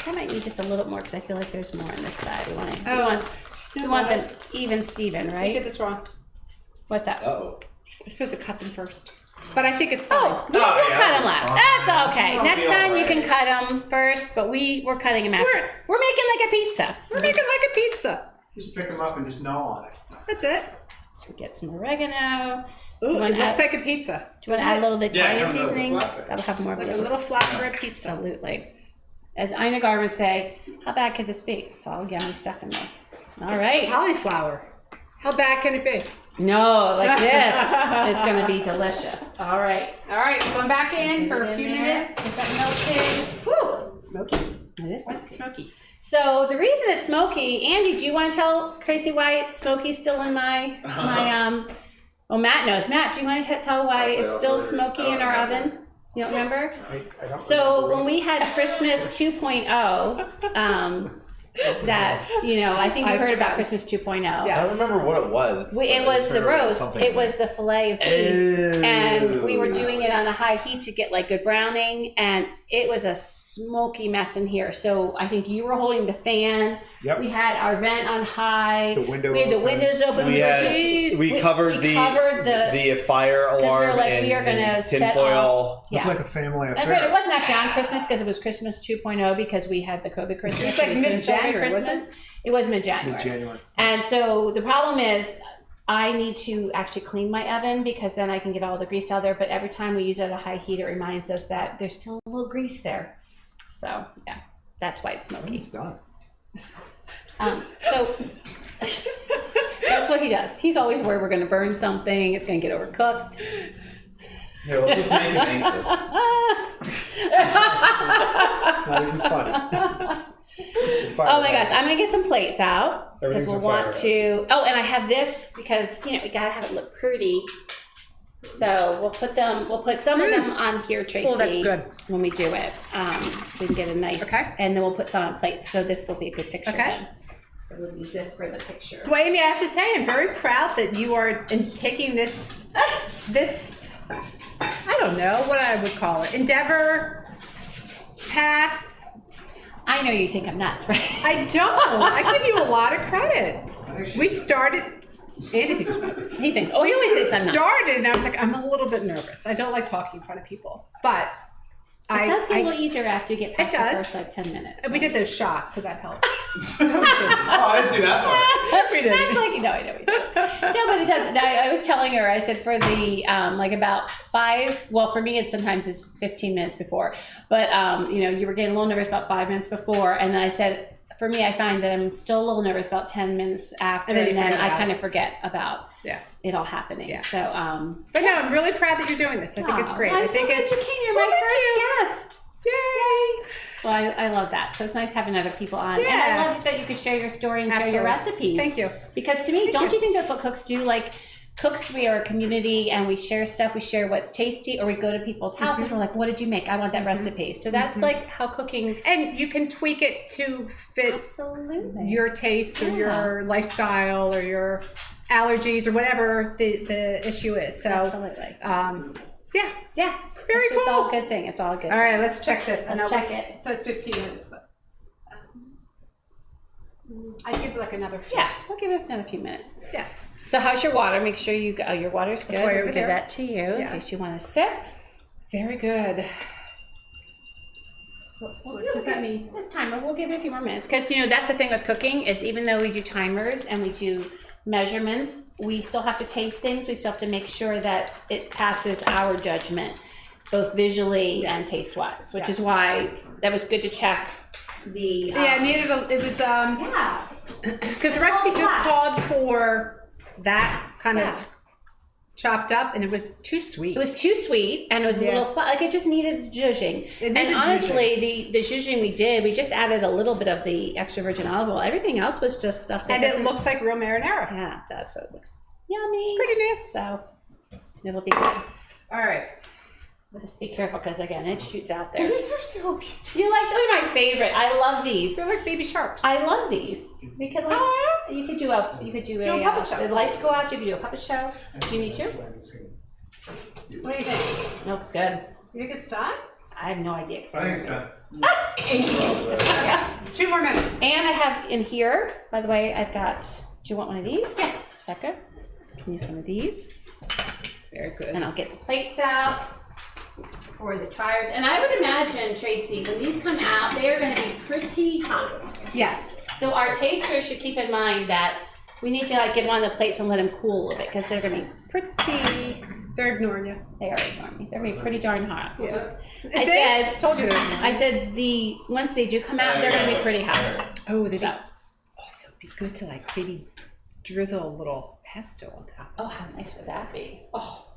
might need just a little more because I feel like there's more on this side. We want them even Steven, I right? did this wrong. What's that? Oh. We're supposed to cut them first. But I think it's fine. Oh, we'll cut them last. That's okay. I'll Next be time you alright. can cut them first, but we're cutting them after. We're making like a pizza. We're making like a pizza. Just pick them up and just gnaw on it. That's it. So we get some oregano. Ooh, wanna it looks add- like a pizza. Do you want to add a little of the Yeah, Italian I don't know, seasoning? flatbread. That'll have more of Like a it. little flatbread pizza. Absolutely. As Ina Gar would say, how bad could this be? It's all yummy stuff in there. All right. Cauliflower. How bad can it be? No, like this is going to be delicious. All right. All right, going back in for a Get few in there. minutes. Get that melted. Woo! Smoky. It is What's smoky. smoky? So the reason it's smoky, Andy, do you want to tell Tracy why it's smoky still in my Oh, Matt knows. Matt, do you want to tell why it's still smoky in our oven? You don't remember? I don't So remember. when we had Christmas 2.0, that, I think you I heard about forgot. Christmas 2.0. Yeah. I don't remember what it was. It was the roast. Something. It was the filet of beef. And we were doing it on a high heat to get like good browning. And it was a smoky mess in here. So I think you were holding the fan. Yep. We had our vent on high. The window We had the open. windows open. We were had just- we covered the the fire alarm we were like, and, we are gonna and set tinfoil. It's Yeah. like a family That's right. affair. It wasn't actually on Christmas because it was Christmas 2.0 because we had the COVID Christmas. It's like We couldn't mid-January, celebrate wasn't Christmas. It was mid-January. Mid-January. And so the problem is I need to actually clean my oven because then I can get all the grease out there. But every time we use it at a high heat, it reminds us that there's still a little grease there. So yeah, that's why it's smoky. It's done. So that's what he does. He's always worried we're going to burn something. It's going to get overcooked. Here, let's just make him anxious. It's not even funny. Oh my gosh, I'm gonna get some plates out because Everything's we'll on want fire, to. Oh, and I have this because we gotta have it look pretty. So we'll put some of them on here, Tracy. Oh, that's good. When we do it, so we can get a nice. Okay. And then we'll put some on plates. So this will be a good picture. Okay. Then. So we'll use this for the picture. Well, Amy, I have to say, I'm very proud that you are taking this, I don't know what I would call it, endeavor, path. I know you think I'm nuts, right? I don't. I give you a lot of credit. We started, Andy thinks I'm nuts. He thinks. Oh, he always thinks I'm nuts. Started, and I was like, I'm a little bit nervous. I don't like talking in front of people, but It does get a little easier after you get past the first like 10 minutes. We did those shots, so that helped. Oh, I didn't see that part. We did. That's like, no, I know we don't. No, but it does. I was telling her, I said for the, like about 5, well, for me, sometimes it's 15 minutes before, but, you know, you were getting a little nervous about 5 minutes before. And then I said, for me, I find that I'm still a little nervous about 10 minutes after, and then I kind of forget about it all happening. Yeah. So, but no, I'm really proud that you're doing this. I think it's great. I think so glad you came. You're my first guest. Yay! So I love that. So it's nice having other people on. Yeah. And I love that you could share your story and share your recipes. Thank you. Because to me, don't you think that's what cooks do? Like, cooks, we are a community and we share stuff. We share what's tasty, or we go to people's houses. We're like, what did you make? I want that recipe. So that's like how cooking. And you can tweak it to fit your taste or your lifestyle or your allergies or whatever the issue is. So, absolutely. Yeah. Very cool. It's all a good thing. It's all good. All right, let's check this. Let's check it. It says 15 minutes, but I give like another few. Yeah, we'll give it another few minutes. Yes. So how's your water? Make sure you your water's good. way over We'll there. give that to you in case you want to sip. Very good. What does that mean? This timer. We'll give it a few more minutes because you know that's the thing with cooking is even though we do timers and we do measurements, we still have to taste things. We still have to make sure that it passes our judgment, both visually and taste-wise. Which is why that was good to check the. I needed it was because the recipe just called for that kind of chopped up, and it was too sweet. It was too sweet, and it was a little flat. Like it just needed zhuzhing. And honestly, the zhuzhing we did, we just added a little bit of the extra virgin olive oil. Everything else was just stuff that. And it looks like real marinara. Yeah, it does. So it looks yummy. It's pretty nice. So it'll be good. All right. Just be careful because again, it shoots out there. These are so cute. You like those are my favorite. I love these. They're like baby sharks. I love these. We could like you could do a puppet show. The lights go out. You could do a puppet show. Do you need to? What do you think? Looks good. You think it's done? I have no idea. I think it's done. Okay. 2 more minutes. And I have in here, by the way, I've got. Do you want one of these? Yes. Second. Can use one of these. Very good. And I'll get the plates out for the triers. And I would imagine, Tracy, when these come out, they are going to be pretty hot. Yes. So our tasters should keep in mind that we need to like get them on the plates and let them cool a little bit because they're going to be pretty. They're ignoring you. They are ignoring me. They're going to be pretty darn hot. Yeah. Told you. I said once they do come out, they're going to be pretty hot. Oh, also it'd be good to like maybe drizzle a little pesto on top. Oh, how nice would that be? Oh.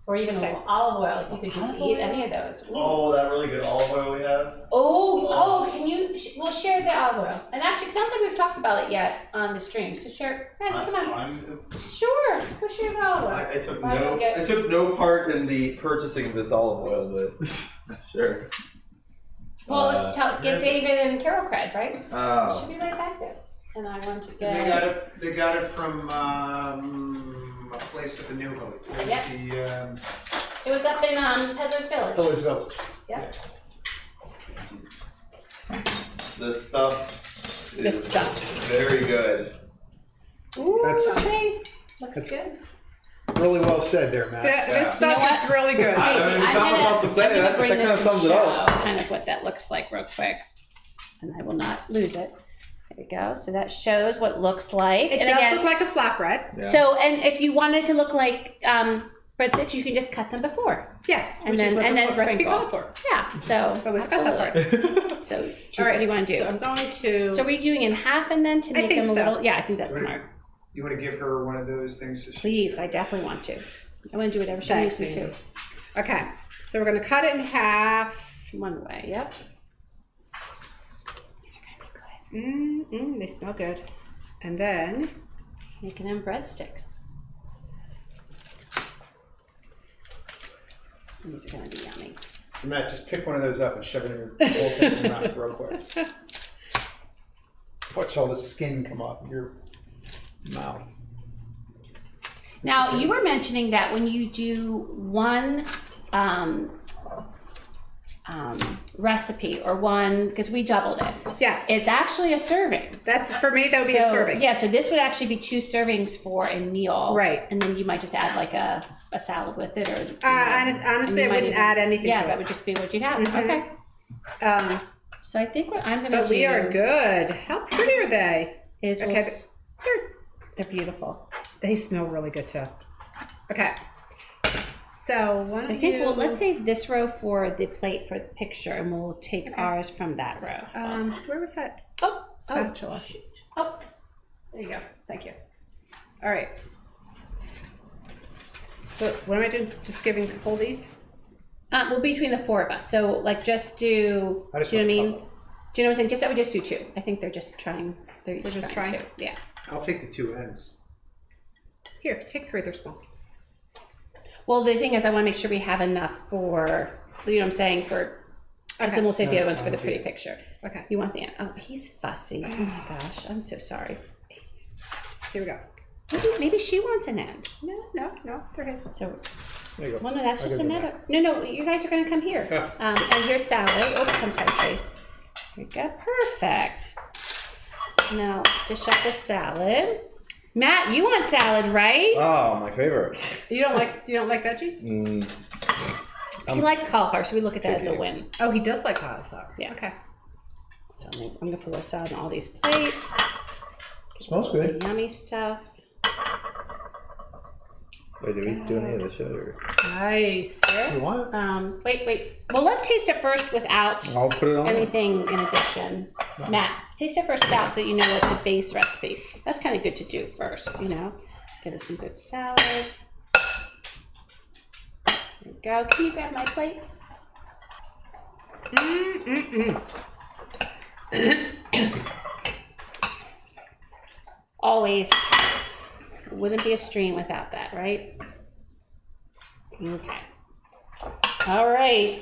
Or even a little olive oil. You could eat any of those. Ooh. Oh, that really good olive oil we have. Can you? We'll share the olive oil. And actually, it sounds like we've talked about it yet on the stream. So share. Come on. Sure. We'll share the olive oil. I took no part in the purchasing of this olive oil, but sure. Well, give David and Carol cred, right? Oh. Should be right back there. And I want to get. They got it from a place at the New Hope. Yep. It was up in Peddler's Village. Yep. This stuff is very good. Ooh, That's- Trace. Looks good. Really well said there, Matt. This stuff is really good. I mean, it's not much else to say. That kind of sums it up. Kind of what that looks like real quick. And I will not lose it. There we go. So that shows what it looks like. It does look like a flatbread. Yeah. So, and if you wanted to look like breadsticks, you can just cut them before. Yes, And which then- is what and the then recipe sprinkle. called for. Yeah. So, But we've got that absolutely. part. So, All what do right, you want to do? So I'm going to. So, are we doing in half and then to make think them a so. little? Yeah, I think that's Right. smart. You want to give her one of those things? Please, I definitely want to. I want to do whatever she Thanks, needs me to. Amy. Okay, so we're going to cut it in half. One way. Yep. These are gonna be good. They smell good. And then Making them breadsticks. These are gonna be yummy. So Matt, just pick one of those up and shove it in your whole thing in your mouth real quick. Watch all the skin come off of your mouth. Now, you were mentioning that when you do one recipe or one, because we doubled it. Yes. It's actually a serving. That's, for me, that would be a serving. Yeah, so this would actually be 2 servings for a meal. Right. And then you might just add like a salad with it, or Honestly, I wouldn't add anything to it. Yeah, that would just be what you'd have. Okay. So I think what I'm going to do. But we are good. How pretty are they? Is Okay, they're beautiful. they smell really good too. Okay. So So I think let's save this row for the plate for the picture, and we'll take ours from that row. Where was that? Oh, Spatula. Oh, there you go. Thank you. All right. What am I doing? Just hold these? Well, between the 4 of us. So like just do, I just do you know what I mean? want Do you know what I'm saying? I would just do 2. I think they're just trying. They're just trying? 2. Yeah. I'll take the 2 ends. Here, take 3. They're small. Well, the thing is, I want to make sure we have enough for, you know what I'm saying, because then we'll save the other ones for the pretty picture. Okay. You want the end. Oh, he's fussy. Oh my gosh, I'm so sorry. Here we go. Maybe she wants an end. No, they're his. So, There you go. well, no, that's I'll just give you another. No, you guys are going to come here. Yeah. And here's salad. Oops, I'm sorry, Trace. Here we go. Perfect. Now, dish up the salad. Matt, you want salad, right? Oh, my favorite. You don't like veggies? He likes cauliflower, so we look at that as a win. Oh, he does like cauliflower. Yeah. Okay. So I'm going to put a little salad on all these plates. Smells good. Yummy stuff. Wait, did we do any of this yet? Or? Nice. You want? Wait. Well, let's taste it first without I'll put it on. anything in addition. Matt, taste it first without, so that you know what the base recipe. That's kind of good to do first, you know. Get us some good salad. There we go. Can you grab my plate? Always. Wouldn't be a stream without that, right? Okay. All right.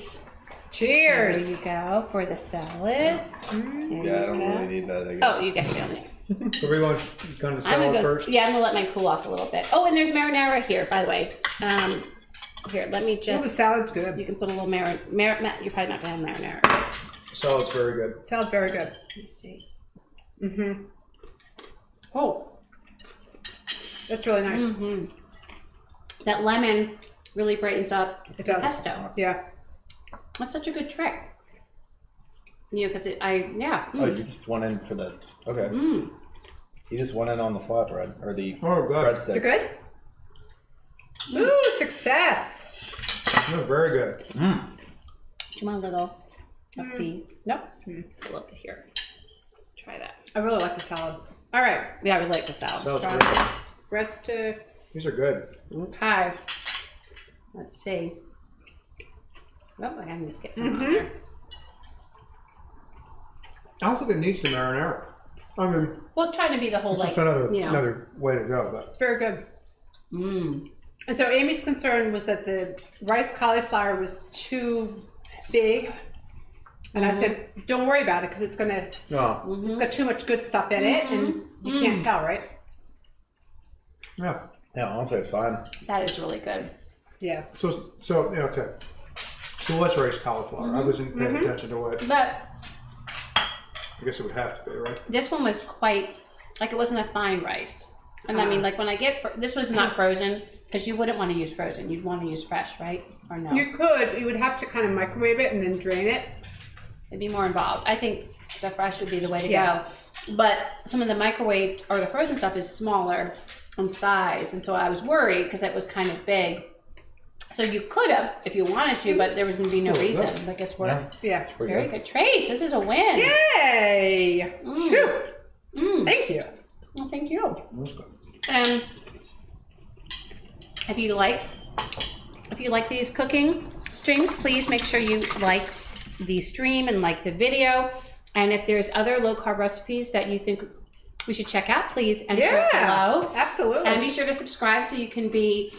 Cheers. There you go for the salad. Yeah, I don't really need that, I guess. Oh, you guys don't need. So we want kind of the I'm salad gonna go. first. Yeah, I'm gonna let mine cool off a little bit. Oh, and there's marinara here, by the way. Here, let me Oh, the just. salad's good. You can put a little marinara. You're probably not gonna have marinara. Salad's very good. Salad's very good. Let me see. Mm-hmm. Oh. That's really nice. Mm-hmm. That lemon really brightens up It the does. pesto. Yeah. That's such a good trick. You know, because yeah. Oh, you just went in for the. Okay. You just went in on the flatbread or the Oh, good. breadsticks. Is it good? Ooh, success. No, very good. Do you want a little of the? Nope. A little bit here. Try that. I really like the salad. All right. Yeah, I really like the salad. Salad's Try very good. breadsticks. These are good. Okay. Let's see. Oh, I need to get some on there. I don't think it needs the marinara. I mean, Well, trying to be the whole it's like, just another you know. another way to go. But It's very good. Mm. And so Amy's concern was that the rice cauliflower was too big. And I said, don't worry about it because it's gonna No. it's got too much good stuff in it and you can't tell, right? yeah. Yeah, honestly, it's fine. That is really good. Yeah. So yeah, okay. So let's raise cauliflower. I wasn't paying attention to it. But I guess it would have to be, right? this one was quite, like it wasn't a fine rice. And I mean, like when I get, this was not frozen because you wouldn't want to use frozen. You'd want to use fresh, right? Or no? You would have to kind of microwave it and then drain it. It'd be more involved. I think the fresh would be the way to Yeah. go. But some of the microwave or the frozen stuff is smaller in size. And so I was worried because it was kind of big. So you could have, if you wanted to, but there would be no reason. I guess we're, Yeah. it's very good. Trace, this is a win. Yay! Shoot! Thank you. Well, thank you. That's good. And if you like these cooking streams, please make sure you like the stream and like the video. And if there's other low carb recipes that you think we should check out, please enter it below. Absolutely. And be sure to subscribe so you can be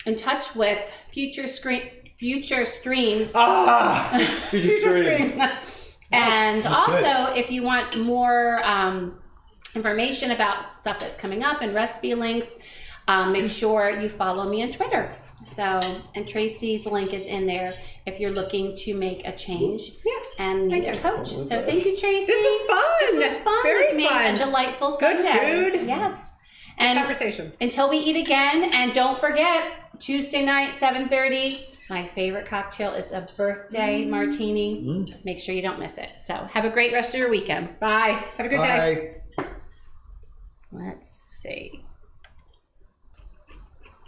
in touch with future streams. Future streams. And also, good. if you want more information about stuff that's coming up and recipe links, make sure you follow me on Twitter So, and Tracy's link is in there if you're looking to make a change Yes. and need Thank a you. coach. So thank you, Tracy. This was fun. This was fun. Very This made fun. a delightful Good Sunday. food. Yes. And Conversation. until we eat again, and don't forget, Tuesday night, 7:30, my favorite cocktail is a birthday martini. Make sure you don't miss it. So have a great rest of your weekend. Bye. Have a good day. Bye. Let's see.